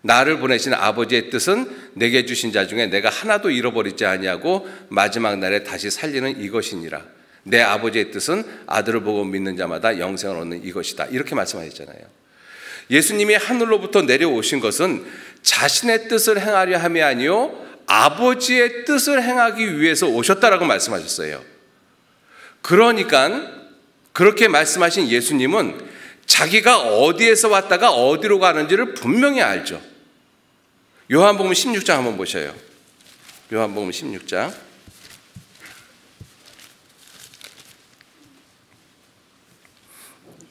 나를 보내신 아버지의 뜻은 내게 주신 자 중에 내가 하나도 잃어버리지 아니하고 마지막 날에 다시 살리는 이것이니라. 내 아버지의 뜻은 아들을 보고 믿는 자마다 영생을 얻는 이것이다. 이렇게 말씀하셨잖아요. 예수님이 하늘로부터 내려오신 것은 자신의 뜻을 행하려 함이 아니요 아버지의 뜻을 행하기 위해서 오셨다라고 말씀하셨어요. 그러니까 그렇게 말씀하신 예수님은 자기가 어디에서 왔다가 어디로 가는지를 분명히 알죠. 요한복음 16장 한번 보셔요. 요한복음 16장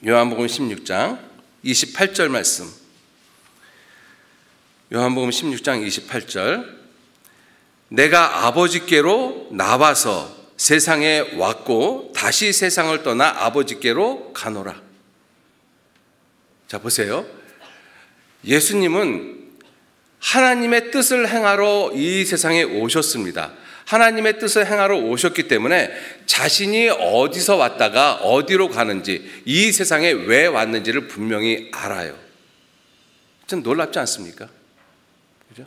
요한복음 16장 28절 말씀. 요한복음 16장 28절. 내가 아버지께로 나와서 세상에 왔고 다시 세상을 떠나 아버지께로 가노라. 자, 보세요. 예수님은 하나님의 뜻을 행하러 이 세상에 오셨습니다. 하나님의 뜻을 행하러 오셨기 때문에 자신이 어디서 왔다가 어디로 가는지, 이 세상에 왜 왔는지를 분명히 알아요. 좀 놀랍지 않습니까? 그죠?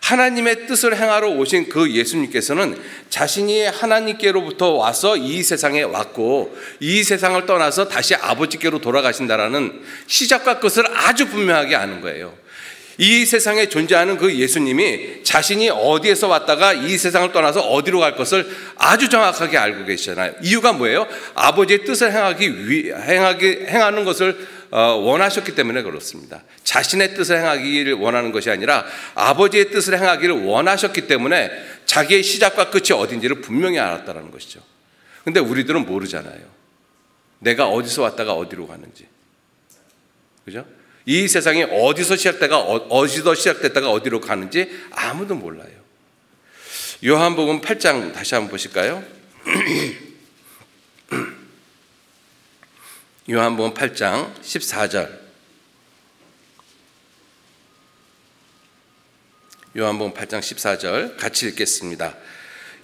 하나님의 뜻을 행하러 오신 그 예수님께서는 자신이 하나님께로부터 와서 이 세상에 왔고 이 세상을 떠나서 다시 아버지께로 돌아가신다라는 시작과 끝을 아주 분명하게 아는 거예요. 이 세상에 존재하는 그 예수님이 자신이 어디에서 왔다가 이 세상을 떠나서 어디로 갈 것을 아주 정확하게 알고 계시잖아요. 이유가 뭐예요? 아버지의 뜻을 행하는 것을 원하셨기 때문에 그렇습니다. 자신의 뜻을 행하기를 원하는 것이 아니라 아버지의 뜻을 행하기를 원하셨기 때문에 자기의 시작과 끝이 어딘지를 분명히 알았다는 것이죠. 근데 우리들은 모르잖아요. 내가 어디서 왔다가 어디로 가는지. 그죠? 이 세상이 어디서 시작됐다가 어디로 가는지 아무도 몰라요. 요한복음 8장 다시 한번 보실까요? 요한복음 8장 14절. 요한복음 8장 14절 같이 읽겠습니다.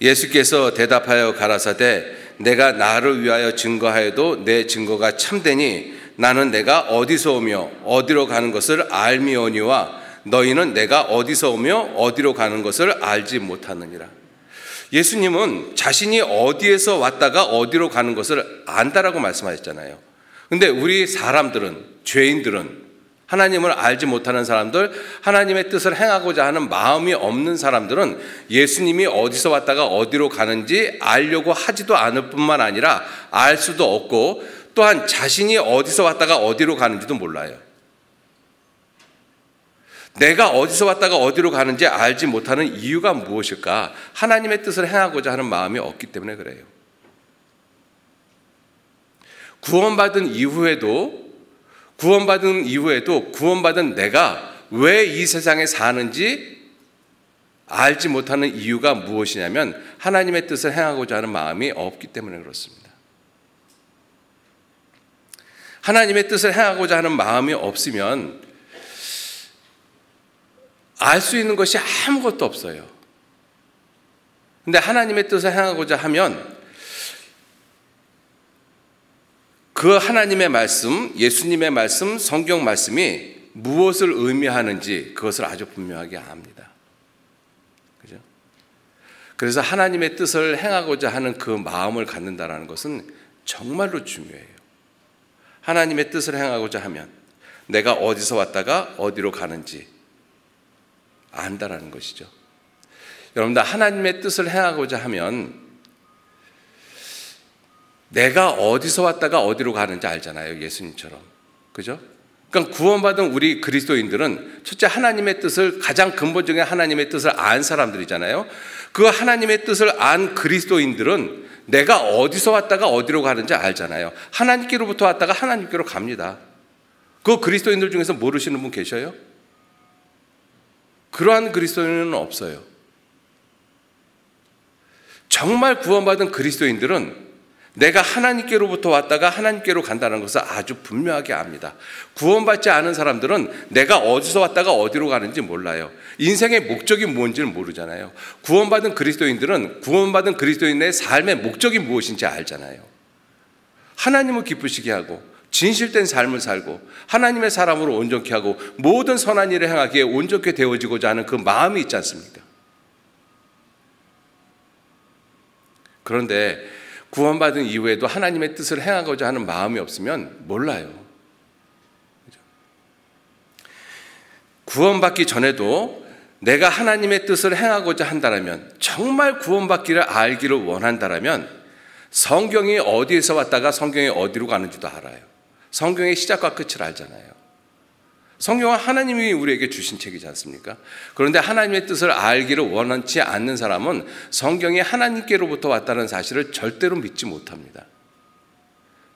예수께서 대답하여 가라사대 내가 나를 위하여 증거하여도 내 증거가 참되니 나는 내가 어디서 오며 어디로 가는 것을 알미오니와 너희는 내가 어디서 오며 어디로 가는 것을 알지 못하느니라. 예수님은 자신이 어디에서 왔다가 어디로 가는 것을 안다라고 말씀하셨잖아요. 근데 우리 사람들은, 죄인들은, 하나님을 알지 못하는 사람들, 하나님의 뜻을 행하고자 하는 마음이 없는 사람들은 예수님이 어디서 왔다가 어디로 가는지 알려고 하지도 않을 뿐만 아니라 알 수도 없고 또한 자신이 어디서 왔다가 어디로 가는지도 몰라요. 내가 어디서 왔다가 어디로 가는지 알지 못하는 이유가 무엇일까? 하나님의 뜻을 행하고자 하는 마음이 없기 때문에 그래요. 구원받은 이후에도 구원받은 내가 왜 이 세상에 사는지 알지 못하는 이유가 무엇이냐면 하나님의 뜻을 행하고자 하는 마음이 없기 때문에 그렇습니다. 하나님의 뜻을 행하고자 하는 마음이 없으면 알 수 있는 것이 아무것도 없어요. 근데 하나님의 뜻을 행하고자 하면 그 하나님의 말씀, 예수님의 말씀, 성경 말씀이 무엇을 의미하는지 그것을 아주 분명하게 압니다. 그죠? 그래서 하나님의 뜻을 행하고자 하는 그 마음을 갖는다는 것은 정말로 중요해요. 하나님의 뜻을 행하고자 하면 내가 어디서 왔다가 어디로 가는지 안다라는 것이죠. 여러분들 하나님의 뜻을 행하고자 하면 내가 어디서 왔다가 어디로 가는지 알잖아요. 예수님처럼. 그죠? 그러니까 구원받은 우리 그리스도인들은 첫째 하나님의 뜻을 가장 근본적인 하나님의 뜻을 안 사람들이잖아요. 그 하나님의 뜻을 안 그리스도인들은 내가 어디서 왔다가 어디로 가는지 알잖아요. 하나님께로부터 왔다가 하나님께로 갑니다. 그 그리스도인들 중에서 모르시는 분 계셔요? 그러한 그리스도인은 없어요. 정말 구원받은 그리스도인들은 내가 하나님께로부터 왔다가 하나님께로 간다는 것을 아주 분명하게 압니다. 구원받지 않은 사람들은 내가 어디서 왔다가 어디로 가는지 몰라요. 인생의 목적이 뭔지를 모르잖아요. 구원받은 그리스도인들은 구원받은 그리스도인의 삶의 목적이 무엇인지 알잖아요. 하나님을 기쁘시게 하고 진실된 삶을 살고 하나님의 사람으로 온전케 하고 모든 선한 일을 행하기에 온전케 되어지고자 하는 그 마음이 있지 않습니까? 그런데 구원받은 이후에도 하나님의 뜻을 행하고자 하는 마음이 없으면 몰라요. 구원받기 전에도 내가 하나님의 뜻을 행하고자 한다면, 정말 구원받기를 알기를 원한다면 성경이 어디에서 왔다가 성경이 어디로 가는지도 알아요. 성경의 시작과 끝을 알잖아요. 성경은 하나님이 우리에게 주신 책이지 않습니까? 그런데 하나님의 뜻을 알기를 원하지 않는 사람은 성경이 하나님께로부터 왔다는 사실을 절대로 믿지 못합니다.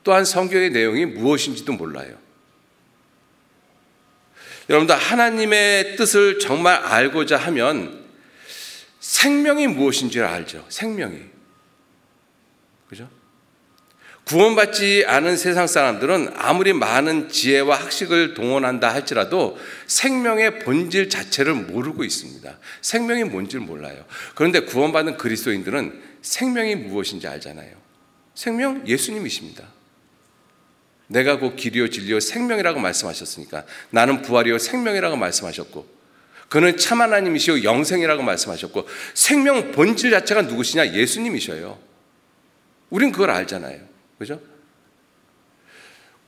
또한 성경의 내용이 무엇인지도 몰라요. 여러분들 하나님의 뜻을 정말 알고자 하면 생명이 무엇인지를 알죠. 생명이. 그죠? 구원받지 않은 세상 사람들은 아무리 많은 지혜와 학식을 동원한다 할지라도 생명의 본질 자체를 모르고 있습니다. 생명이 뭔지를 몰라요. 그런데 구원받은 그리스도인들은 생명이 무엇인지 알잖아요. 생명? 예수님이십니다. 내가 곧 길이요 진리요 생명이라고 말씀하셨으니까 나는 부활이요 생명이라고 말씀하셨고 그는 참 하나님이시요 영생이라고 말씀하셨고 생명 본질 자체가 누구시냐? 예수님이셔요. 우린 그걸 알잖아요. 그죠?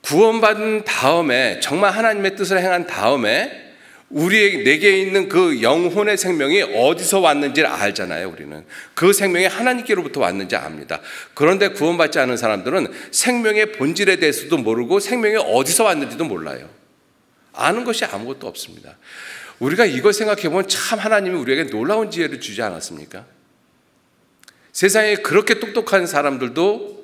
구원받은 다음에 정말 하나님의 뜻을 행한 다음에 내게 있는 그 영혼의 생명이 어디서 왔는지를 알잖아요. 우리는 그 생명이 하나님께로부터 왔는지 압니다. 그런데 구원받지 않은 사람들은 생명의 본질에 대해서도 모르고 생명이 어디서 왔는지도 몰라요. 아는 것이 아무것도 없습니다. 우리가 이걸 생각해 보면 참 하나님이 우리에게 놀라운 지혜를 주지 않았습니까? 세상에 그렇게 똑똑한 사람들도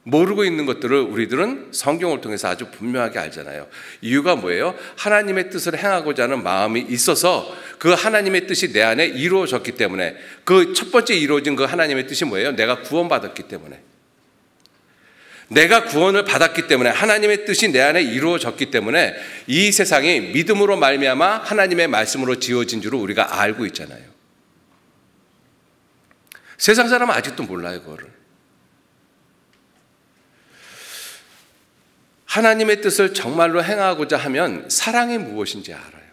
모르고 있는 것들을 우리들은 성경을 통해서 아주 분명하게 알잖아요. 이유가 뭐예요? 하나님의 뜻을 행하고자 하는 마음이 있어서 그 하나님의 뜻이 내 안에 이루어졌기 때문에, 그 첫 번째 이루어진 그 하나님의 뜻이 뭐예요? 내가 구원받았기 때문에, 내가 구원을 받았기 때문에, 하나님의 뜻이 내 안에 이루어졌기 때문에 이 세상이 믿음으로 말미암아 하나님의 말씀으로 지어진 줄을 우리가 알고 있잖아요. 세상 사람은 아직도 몰라요, 그거를. 하나님의 뜻을 정말로 행하고자 하면 사랑이 무엇인지 알아요.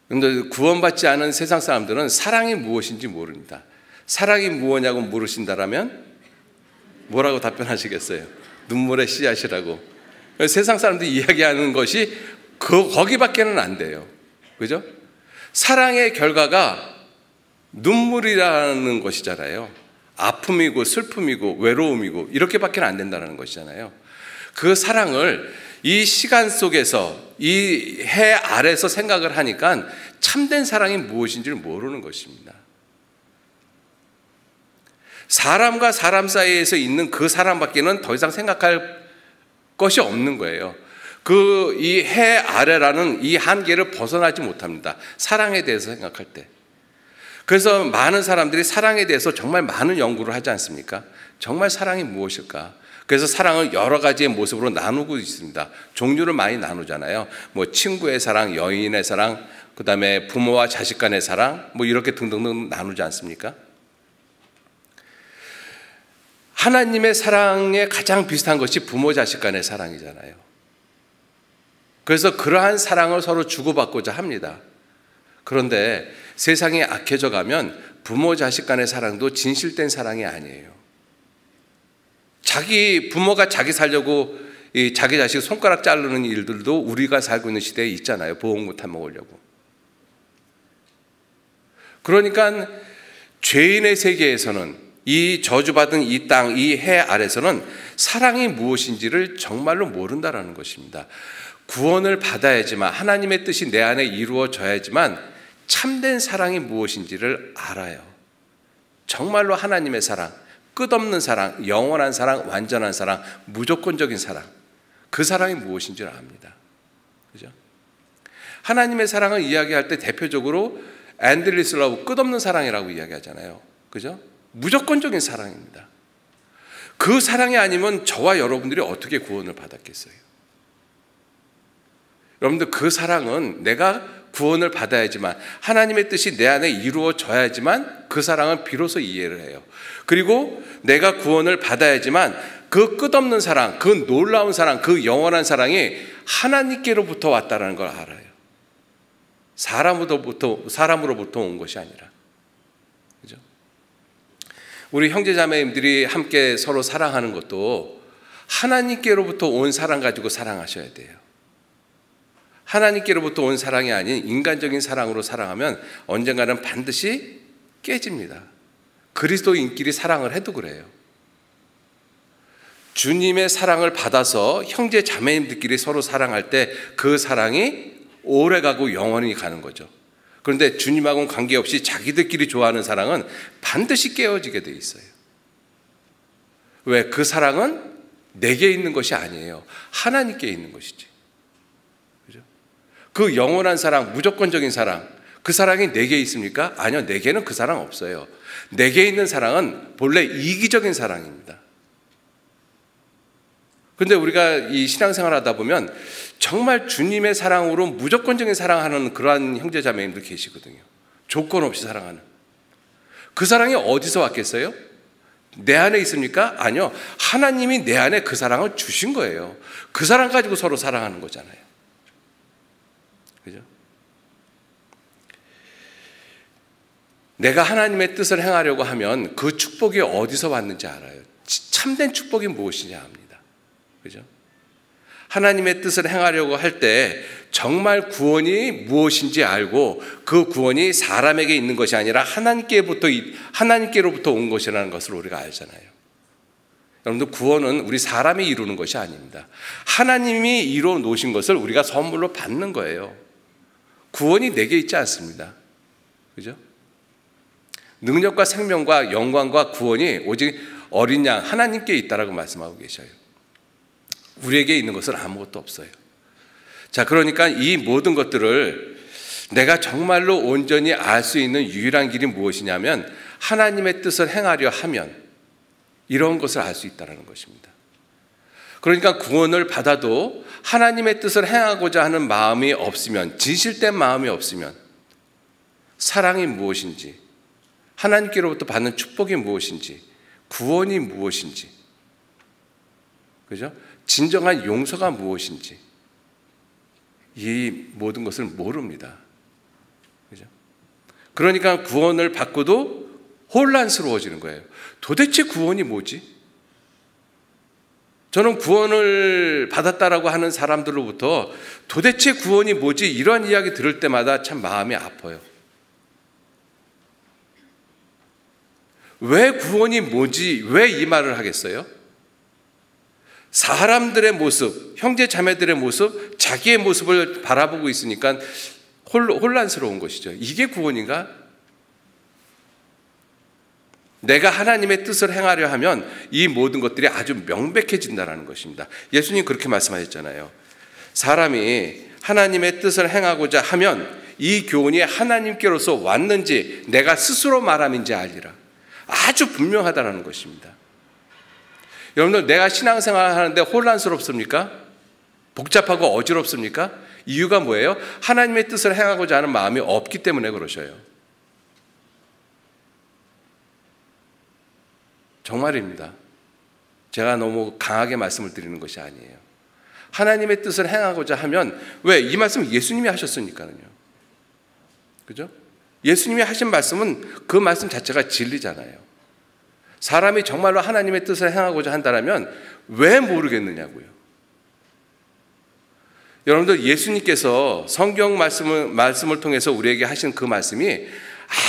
그런데 구원받지 않은 세상 사람들은 사랑이 무엇인지 모릅니다. 사랑이 무엇냐고 물으신다라면 뭐라고 답변하시겠어요? 눈물의 씨앗이라고. 세상 사람들이 이야기하는 것이 거기밖에는 안 돼요. 그죠? 사랑의 결과가 눈물이라는 것이잖아요. 아픔이고 슬픔이고 외로움이고 이렇게밖에 안 된다는 것이잖아요. 그 사랑을 이 시간 속에서, 이 해 아래서 생각을 하니까 참된 사랑이 무엇인지를 모르는 것입니다. 사람과 사람 사이에서 있는 그 사람밖에는 더 이상 생각할 것이 없는 거예요. 그 이 해 아래라는 이 한계를 벗어나지 못합니다. 사랑에 대해서 생각할 때. 그래서 많은 사람들이 사랑에 대해서 정말 많은 연구를 하지 않습니까? 정말 사랑이 무엇일까? 그래서 사랑을 여러 가지의 모습으로 나누고 있습니다. 종류를 많이 나누잖아요. 뭐 친구의 사랑, 여인의 사랑, 그 다음에 부모와 자식 간의 사랑, 뭐 이렇게 등등등 나누지 않습니까? 하나님의 사랑에 가장 비슷한 것이 부모 자식 간의 사랑이잖아요. 그래서 그러한 사랑을 서로 주고받고자 합니다. 그런데 세상이 악해져 가면 부모 자식 간의 사랑도 진실된 사랑이 아니에요. 자기 부모가 자기 살려고 자기 자식 손가락 자르는 일들도 우리가 살고 있는 시대에 있잖아요. 보험금 타먹으려고. 그러니까 죄인의 세계에서는, 이 저주받은 이 땅, 이 해 아래서는 사랑이 무엇인지를 정말로 모른다라는 것입니다. 구원을 받아야지만, 하나님의 뜻이 내 안에 이루어져야지만 참된 사랑이 무엇인지를 알아요. 정말로 하나님의 사랑, 끝없는 사랑, 영원한 사랑, 완전한 사랑, 무조건적인 사랑, 그 사랑이 무엇인지를 압니다. 그죠? 하나님의 사랑을 이야기할 때 대표적으로 엔들리스 러브, 끝없는 사랑이라고 이야기하잖아요. 그죠? 무조건적인 사랑입니다. 그 사랑이 아니면 저와 여러분들이 어떻게 구원을 받았겠어요? 여러분들, 그 사랑은 내가 구원을 받아야지만, 하나님의 뜻이 내 안에 이루어져야지만 그 사랑은 비로소 이해를 해요. 그리고 내가 구원을 받아야지만 그 끝없는 사랑, 그 놀라운 사랑, 그 영원한 사랑이 하나님께로부터 왔다는 걸 알아요. 사람으로부터 온 것이 아니라. 그죠? 우리 형제자매님들이 함께 서로 사랑하는 것도 하나님께로부터 온 사랑 가지고 사랑하셔야 돼요. 하나님께로부터 온 사랑이 아닌 인간적인 사랑으로 사랑하면 언젠가는 반드시 깨집니다. 그리스도인끼리 사랑을 해도 그래요. 주님의 사랑을 받아서 형제 자매님들끼리 서로 사랑할 때 그 사랑이 오래가고 영원히 가는 거죠. 그런데 주님하고는 관계없이 자기들끼리 좋아하는 사랑은 반드시 깨어지게 돼 있어요. 왜? 그 사랑은 내게 있는 것이 아니에요. 하나님께 있는 것이지. 그 영원한 사랑, 무조건적인 사랑, 그 사랑이 내게 있습니까? 아니요, 내게는 그 사랑 없어요. 내게 있는 사랑은 본래 이기적인 사랑입니다. 그런데 우리가 이 신앙생활 하다 보면 정말 주님의 사랑으로 무조건적인 사랑하는 그러한 형제자매님들 계시거든요. 조건 없이 사랑하는. 그 사랑이 어디서 왔겠어요? 내 안에 있습니까? 아니요, 하나님이 내 안에 그 사랑을 주신 거예요. 그 사랑 가지고 서로 사랑하는 거잖아요. 그죠? 내가 하나님의 뜻을 행하려고 하면 그 축복이 어디서 왔는지 알아요. 참된 축복이 무엇이냐 합니다. 그죠? 하나님의 뜻을 행하려고 할 때 정말 구원이 무엇인지 알고 그 구원이 사람에게 있는 것이 아니라 하나님께로부터 온 것이라는 것을 우리가 알잖아요. 여러분들, 구원은 우리 사람이 이루는 것이 아닙니다. 하나님이 이루어 놓으신 것을 우리가 선물로 받는 거예요. 구원이 내게 있지 않습니다. 그죠? 능력과 생명과 영광과 구원이 오직 어린 양 하나님께 있다라고 말씀하고 계셔요. 우리에게 있는 것은 아무것도 없어요. 자, 그러니까 이 모든 것들을 내가 정말로 온전히 알 수 있는 유일한 길이 무엇이냐면 하나님의 뜻을 행하려 하면 이런 것을 알 수 있다는 것입니다. 그러니까 구원을 받아도 하나님의 뜻을 행하고자 하는 마음이 없으면, 진실된 마음이 없으면 사랑이 무엇인지, 하나님께로부터 받는 축복이 무엇인지, 구원이 무엇인지, 그죠? 진정한 용서가 무엇인지 이 모든 것을 모릅니다. 그죠? 그러니까 구원을 받고도 혼란스러워지는 거예요. 도대체 구원이 뭐지? 저는 구원을 받았다라고 하는 사람들로부터 도대체 구원이 뭐지? 이런 이야기 들을 때마다 참 마음이 아파요. 왜 구원이 뭐지? 왜 이 말을 하겠어요? 사람들의 모습, 형제 자매들의 모습, 자기의 모습을 바라보고 있으니까 혼란스러운 것이죠. 이게 구원인가? 내가 하나님의 뜻을 행하려 하면 이 모든 것들이 아주 명백해진다는 것입니다. 예수님 그렇게 말씀하셨잖아요. 사람이 하나님의 뜻을 행하고자 하면 이 교훈이 하나님께로서 왔는지 내가 스스로 말함인지 알리라. 아주 분명하다는 것입니다. 여러분들, 내가 신앙생활을 하는데 혼란스럽습니까? 복잡하고 어지럽습니까? 이유가 뭐예요? 하나님의 뜻을 행하고자 하는 마음이 없기 때문에 그러셔요. 정말입니다. 제가 너무 강하게 말씀을 드리는 것이 아니에요. 하나님의 뜻을 행하고자 하면, 왜? 이 말씀 예수님이 하셨으니까요. 그죠? 예수님이 하신 말씀은 그 말씀 자체가 진리잖아요. 사람이 정말로 하나님의 뜻을 행하고자 한다면 왜 모르겠느냐고요. 여러분들, 예수님께서 성경 말씀을 통해서 우리에게 하신 그 말씀이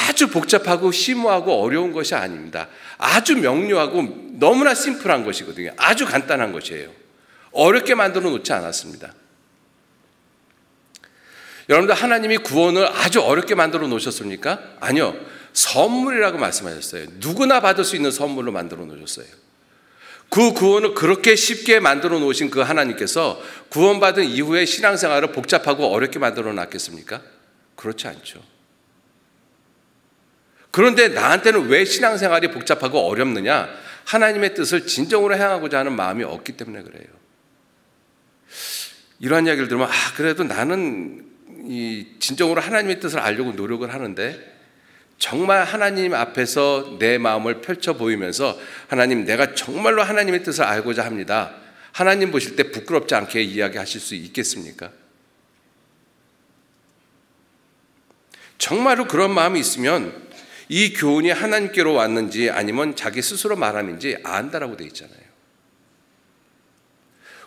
아주 복잡하고 심오하고 어려운 것이 아닙니다. 아주 명료하고 너무나 심플한 것이거든요. 아주 간단한 것이에요. 어렵게 만들어 놓지 않았습니다. 여러분들, 하나님이 구원을 아주 어렵게 만들어 놓으셨습니까? 아니요. 선물이라고 말씀하셨어요. 누구나 받을 수 있는 선물로 만들어 놓으셨어요. 그 구원을 그렇게 쉽게 만들어 놓으신 그 하나님께서 구원받은 이후에 신앙생활을 복잡하고 어렵게 만들어 놨겠습니까? 그렇지 않죠. 그런데 나한테는 왜 신앙생활이 복잡하고 어렵느냐? 하나님의 뜻을 진정으로 행하고자 하는 마음이 없기 때문에 그래요. 이러한 이야기를 들으면, 그래도 나는 진정으로 하나님의 뜻을 알려고 노력을 하는데, 정말 하나님 앞에서 내 마음을 펼쳐 보이면서, 하나님, 내가 정말로 하나님의 뜻을 알고자 합니다. 하나님 보실 때 부끄럽지 않게 이야기하실 수 있겠습니까? 정말로 그런 마음이 있으면 이 교훈이 하나님께로 왔는지 아니면 자기 스스로 말함인지 안다라고 되어 있잖아요.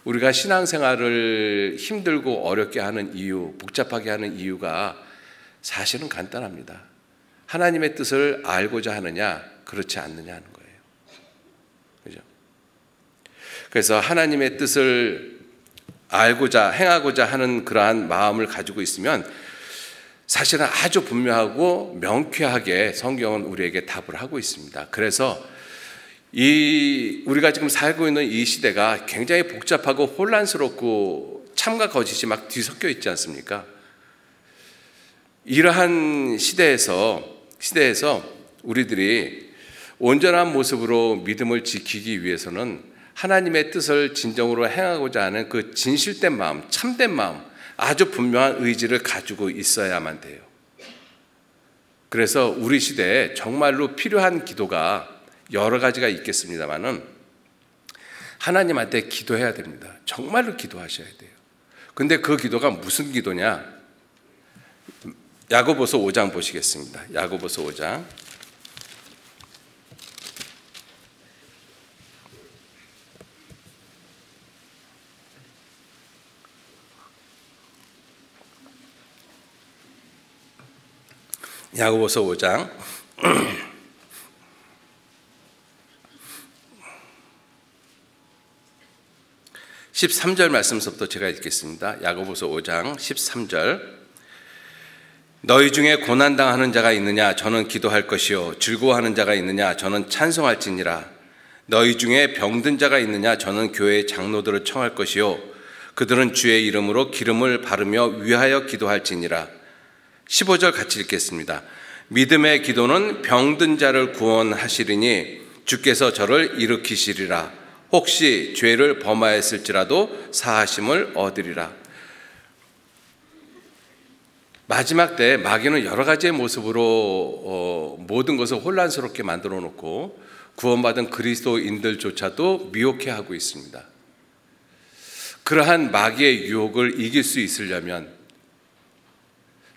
우리가 신앙생활을 힘들고 어렵게 하는 이유, 복잡하게 하는 이유가 사실은 간단합니다. 하나님의 뜻을 알고자 하느냐, 그렇지 않느냐 하는 거예요. 그죠? 그래서 하나님의 뜻을 알고자, 행하고자 하는 그러한 마음을 가지고 있으면 사실은 아주 분명하고 명쾌하게 성경은 우리에게 답을 하고 있습니다. 그래서 우리가 지금 살고 있는 이 시대가 굉장히 복잡하고 혼란스럽고 참과 거짓이 막 뒤섞여 있지 않습니까? 이러한 시대에서 우리들이 온전한 모습으로 믿음을 지키기 위해서는 하나님의 뜻을 진정으로 행하고자 하는 그 진실된 마음, 참된 마음, 아주 분명한 의지를 가지고 있어야만 돼요. 그래서 우리 시대에 정말로 필요한 기도가 여러 가지가 있겠습니다만은 하나님한테 기도해야 됩니다. 정말로 기도하셔야 돼요. 근데 그 기도가 무슨 기도냐? 야고보서 5장 보시겠습니다. 야고보서 5장. 야고보서 5장 13절 말씀부터 제가 읽겠습니다. 야고보서 5장 13절. 너희 중에 고난당하는 자가 있느냐? 저는 기도할 것이요. 즐거워하는 자가 있느냐? 저는 찬송할지니라. 너희 중에 병든 자가 있느냐? 저는 교회의 장로들을 청할 것이요. 그들은 주의 이름으로 기름을 바르며 위하여 기도할지니라. 15절 같이 읽겠습니다. 믿음의 기도는 병든 자를 구원하시리니 주께서 저를 일으키시리라. 혹시 죄를 범하였을지라도 사하심을 얻으리라. 마지막 때 마귀는 여러 가지의 모습으로 모든 것을 혼란스럽게 만들어 놓고 구원받은 그리스도인들조차도 미혹해하고 있습니다. 그러한 마귀의 유혹을 이길 수 있으려면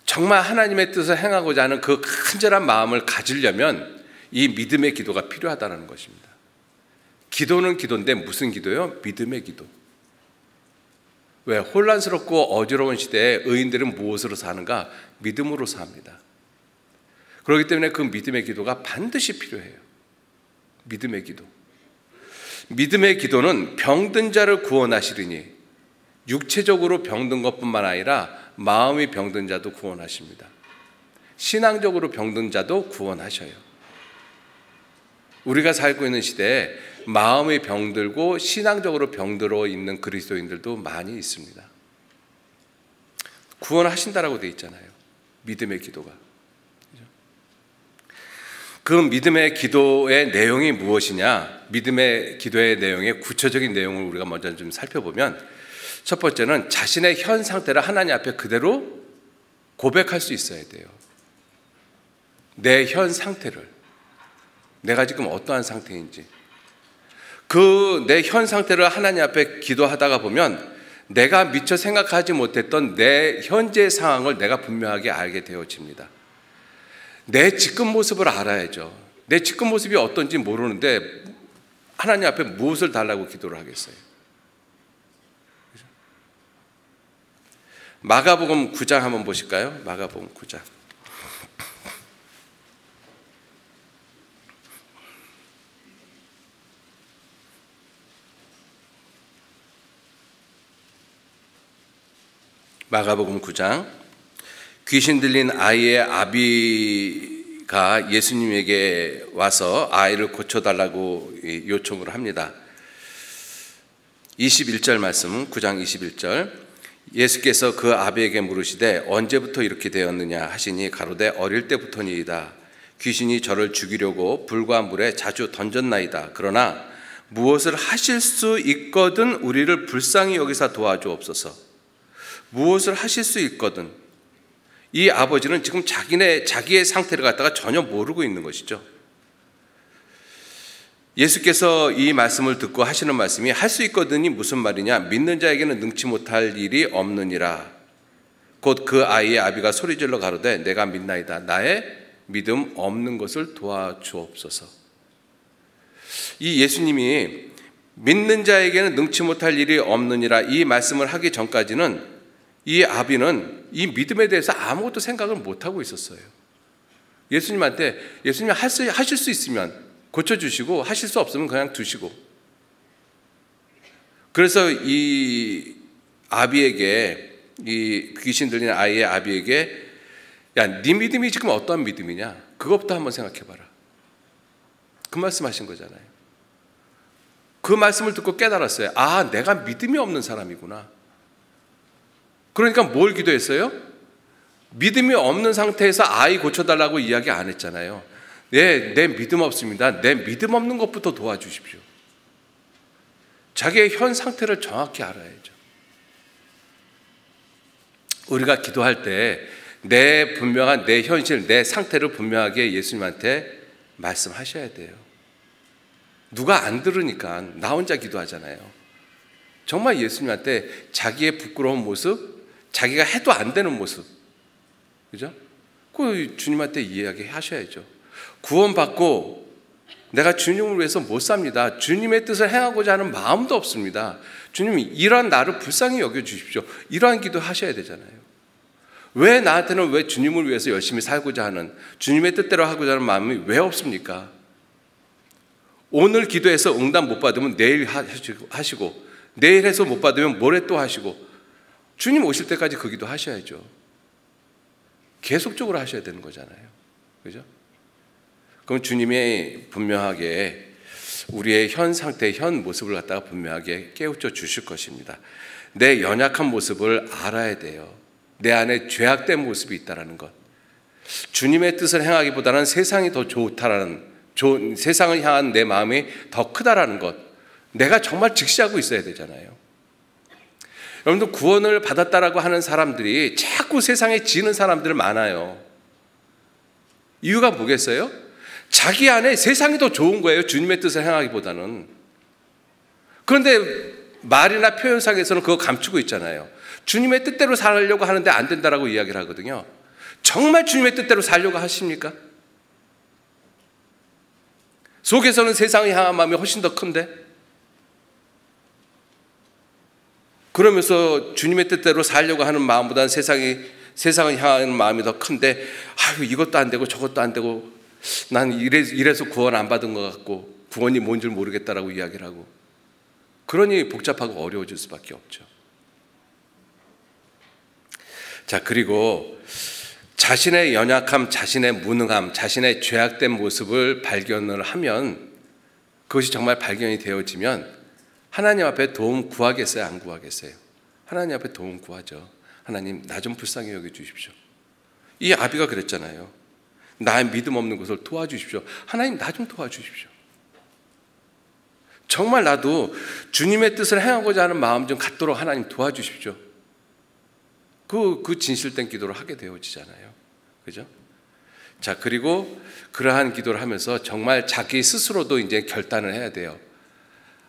정말 하나님의 뜻을 행하고자 하는 그 간절한 마음을 가지려면 이 믿음의 기도가 필요하다는 것입니다. 기도는 기도인데 무슨 기도요? 믿음의 기도. 왜? 혼란스럽고 어지러운 시대에 의인들은 무엇으로 사는가? 믿음으로 삽니다. 그렇기 때문에 그 믿음의 기도가 반드시 필요해요. 믿음의 기도. 믿음의 기도는 병든 자를 구원하시리니 육체적으로 병든 것뿐만 아니라 마음이 병든 자도 구원하십니다. 신앙적으로 병든 자도 구원하셔요. 우리가 살고 있는 시대에 마음이 병들고 신앙적으로 병들어 있는 그리스도인들도 많이 있습니다. 구원하신다라고 되어 있잖아요. 믿음의 기도가. 그 믿음의 기도의 내용이 무엇이냐? 믿음의 기도의 내용의 구체적인 내용을 우리가 먼저 좀 살펴보면, 첫 번째는 자신의 현 상태를 하나님 앞에 그대로 고백할 수 있어야 돼요. 내 현 상태를, 내가 지금 어떠한 상태인지, 그 내 현 상태를 하나님 앞에 기도하다가 보면 내가 미처 생각하지 못했던 내 현재 상황을 내가 분명하게 알게 되어집니다. 내 지금 모습을 알아야죠. 내 지금 모습이 어떤지 모르는데 하나님 앞에 무엇을 달라고 기도를 하겠어요? 마가복음 9장 한번 보실까요? 마가복음 9장. 마가복음 9장. 귀신 들린 아이의 아비가 예수님에게 와서 아이를 고쳐달라고 요청을 합니다. 21절 말씀, 9장 21절. 예수께서 그 아비에게 물으시되 언제부터 이렇게 되었느냐 하시니 가로되 어릴 때부터니이다. 귀신이 저를 죽이려고 불과 물에 자주 던졌나이다. 그러나 무엇을 하실 수 있거든 우리를 불쌍히 여기사 도와주옵소서. 무엇을 하실 수 있거든. 이 아버지는 지금 자기의 상태를 갖다가 전혀 모르고 있는 것이죠. 예수께서 이 말씀을 듣고 하시는 말씀이 할 수 있거든이 무슨 말이냐? 믿는 자에게는 능치 못할 일이 없느니라. 곧 그 아이의 아비가 소리질러 가로되 내가 믿나이다. 나의 믿음 없는 것을 도와주옵소서. 이 예수님이 믿는 자에게는 능치 못할 일이 없느니라 이 말씀을 하기 전까지는 이 아비는 이 믿음에 대해서 아무것도 생각을 못하고 있었어요. 예수님한테 예수님이 하실 수 있으면 고쳐주시고 하실 수 없으면 그냥 두시고. 그래서 이 아비에게, 이 귀신 들린 아이의 아비에게 야, 네 믿음이 지금 어떠한 믿음이냐? 그것부터 한번 생각해봐라. 그 말씀하신 거잖아요. 그 말씀을 듣고 깨달았어요. 아, 내가 믿음이 없는 사람이구나. 그러니까 뭘 기도했어요? 믿음이 없는 상태에서 아이 고쳐달라고 이야기 안 했잖아요. 내 믿음 없습니다. 내 믿음 없는 것부터 도와주십시오. 자기의 현 상태를 정확히 알아야죠. 우리가 기도할 때 내 분명한 내 현실, 내 상태를 분명하게 예수님한테 말씀하셔야 돼요. 누가 안 들으니까 나 혼자 기도하잖아요. 정말 예수님한테 자기의 부끄러운 모습, 자기가 해도 안 되는 모습, 그죠? 그 주님한테 이야기하셔야죠. 구원받고 내가 주님을 위해서 못 삽니다. 주님의 뜻을 행하고자 하는 마음도 없습니다. 주님이 이러한 나를 불쌍히 여겨주십시오. 이러한 기도 하셔야 되잖아요. 왜 나한테는 왜 주님을 위해서 열심히 살고자 하는, 주님의 뜻대로 하고자 하는 마음이 왜 없습니까? 오늘 기도해서 응답 못 받으면 내일 하시고, 내일 해서 못 받으면 모레 또 하시고, 주님 오실 때까지 그 기도 하셔야죠. 계속적으로 하셔야 되는 거잖아요. 그죠? 그럼 주님이 분명하게 우리의 현 상태, 현 모습을 갖다가 분명하게 깨우쳐 주실 것입니다. 내 연약한 모습을 알아야 돼요. 내 안에 죄악된 모습이 있다는 것. 주님의 뜻을 행하기보다는 세상이 더 좋다라는, 세상을 향한 내 마음이 더 크다라는 것. 내가 정말 직시하고 있어야 되잖아요. 여러분들 구원을 받았다라고 하는 사람들이 자꾸 세상에 지는 사람들 많아요. 이유가 뭐겠어요? 자기 안에 세상이 더 좋은 거예요. 주님의 뜻을 행하기보다는. 그런데 말이나 표현상에서는 그거 감추고 있잖아요. 주님의 뜻대로 살려고 하는데 안 된다라고 이야기를 하거든요. 정말 주님의 뜻대로 살려고 하십니까? 속에서는 세상을 향한 마음이 훨씬 더 큰데, 그러면서 주님의 뜻대로 살려고 하는 마음보다는 세상을 향하는 마음이 더 큰데, 아유 이것도 안 되고 저것도 안 되고 난 이래서 구원 안 받은 것 같고 구원이 뭔 줄 모르겠다라고 이야기를 하고, 그러니 복잡하고 어려워질 수밖에 없죠. 자, 그리고 자신의 연약함, 자신의 무능함, 자신의 죄악된 모습을 발견을 하면, 그것이 정말 발견이 되어지면 하나님 앞에 도움 구하겠어요? 안 구하겠어요? 하나님 앞에 도움 구하죠. 하나님, 나 좀 불쌍히 여겨주십시오. 이 아비가 그랬잖아요. 나의 믿음 없는 것을 도와주십시오. 하나님, 나 좀 도와주십시오. 정말 나도 주님의 뜻을 행하고자 하는 마음 좀 갖도록 하나님 도와주십시오. 그 진실된 기도를 하게 되어지잖아요. 그죠? 자, 그리고 그러한 기도를 하면서 정말 자기 스스로도 이제 결단을 해야 돼요.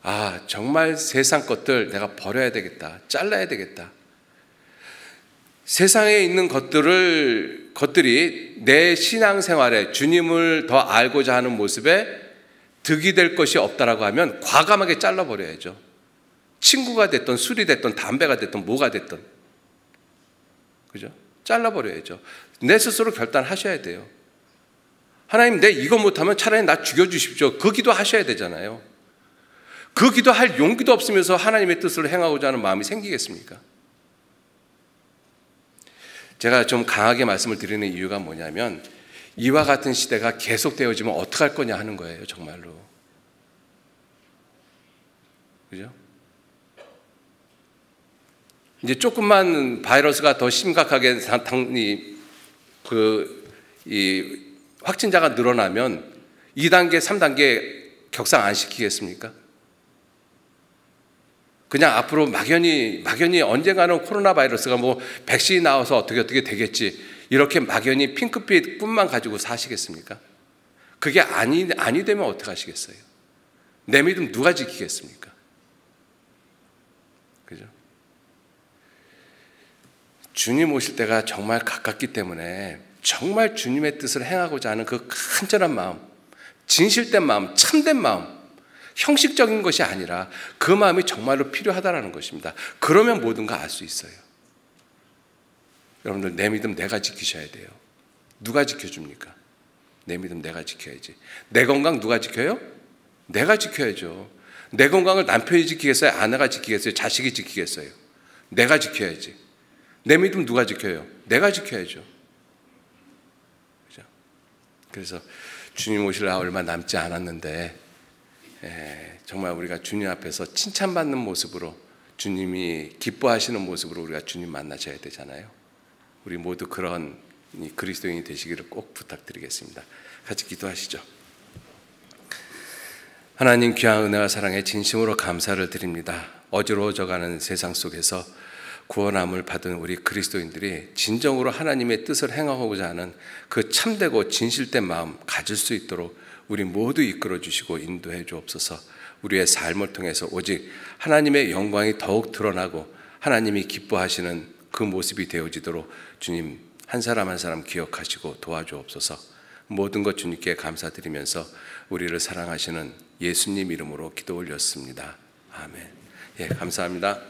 아, 정말 세상 것들 내가 버려야 되겠다. 잘라야 되겠다. 세상에 있는 것들이 내 신앙생활에 주님을 더 알고자 하는 모습에 득이 될 것이 없다라고 하면 과감하게 잘라버려야죠. 친구가 됐든 술이 됐든 담배가 됐든 뭐가 됐든, 그죠? 잘라버려야죠. 내 스스로 결단하셔야 돼요. 하나님, 내 이거 못하면 차라리 나 죽여주십시오. 그 기도 하셔야 되잖아요. 그 기도할 용기도 없으면서 하나님의 뜻을 행하고자 하는 마음이 생기겠습니까? 제가 좀 강하게 말씀을 드리는 이유가 뭐냐면, 이와 같은 시대가 계속되어지면 어떡할 거냐 하는 거예요. 정말로. 그죠? 이제 조금만 바이러스가 더 심각하게 확진자가 늘어나면 2단계, 3단계 격상 안 시키겠습니까? 그냥 앞으로 막연히 언젠가는 코로나 바이러스가 뭐 백신이 나와서 어떻게 되겠지, 이렇게 막연히 핑크빛 꿈만 가지고 사시겠습니까? 그게 아니 되면 어떻게 하시겠어요? 내 믿음 누가 지키겠습니까? 그죠? 주님 오실 때가 정말 가깝기 때문에 정말 주님의 뜻을 행하고자 하는 그 간절한 마음, 진실된 마음, 참된 마음, 형식적인 것이 아니라 그 마음이 정말로 필요하다는 것입니다. 그러면 뭐든가 알 수 있어요. 여러분들, 내 믿음 내가 지키셔야 돼요. 누가 지켜줍니까? 내 믿음 내가 지켜야지. 내 건강 누가 지켜요? 내가 지켜야죠. 내 건강을 남편이 지키겠어요? 아내가 지키겠어요? 자식이 지키겠어요? 내가 지켜야지. 내 믿음 누가 지켜요? 내가 지켜야죠. 그죠? 그래서 주님 오실 날 얼마 남지 않았는데, 정말 우리가 주님 앞에서 칭찬받는 모습으로, 주님이 기뻐하시는 모습으로 우리가 주님 만나셔야 되잖아요. 우리 모두 그런 그리스도인이 되시기를 꼭 부탁드리겠습니다. 같이 기도하시죠. 하나님, 귀한 은혜와 사랑에 진심으로 감사를 드립니다. 어지러워져가는 세상 속에서 구원함을 받은 우리 그리스도인들이 진정으로 하나님의 뜻을 행하고자 하는 그 참되고 진실된 마음 가질 수 있도록 우리 모두 이끌어 주시고 인도해 주옵소서. 우리의 삶을 통해서 오직 하나님의 영광이 더욱 드러나고 하나님이 기뻐하시는 그 모습이 되어지도록 주님 한 사람 한 사람 기억하시고 도와주옵소서. 모든 것 주님께 감사드리면서 우리를 사랑하시는 예수님 이름으로 기도 올렸습니다. 아멘. 감사합니다.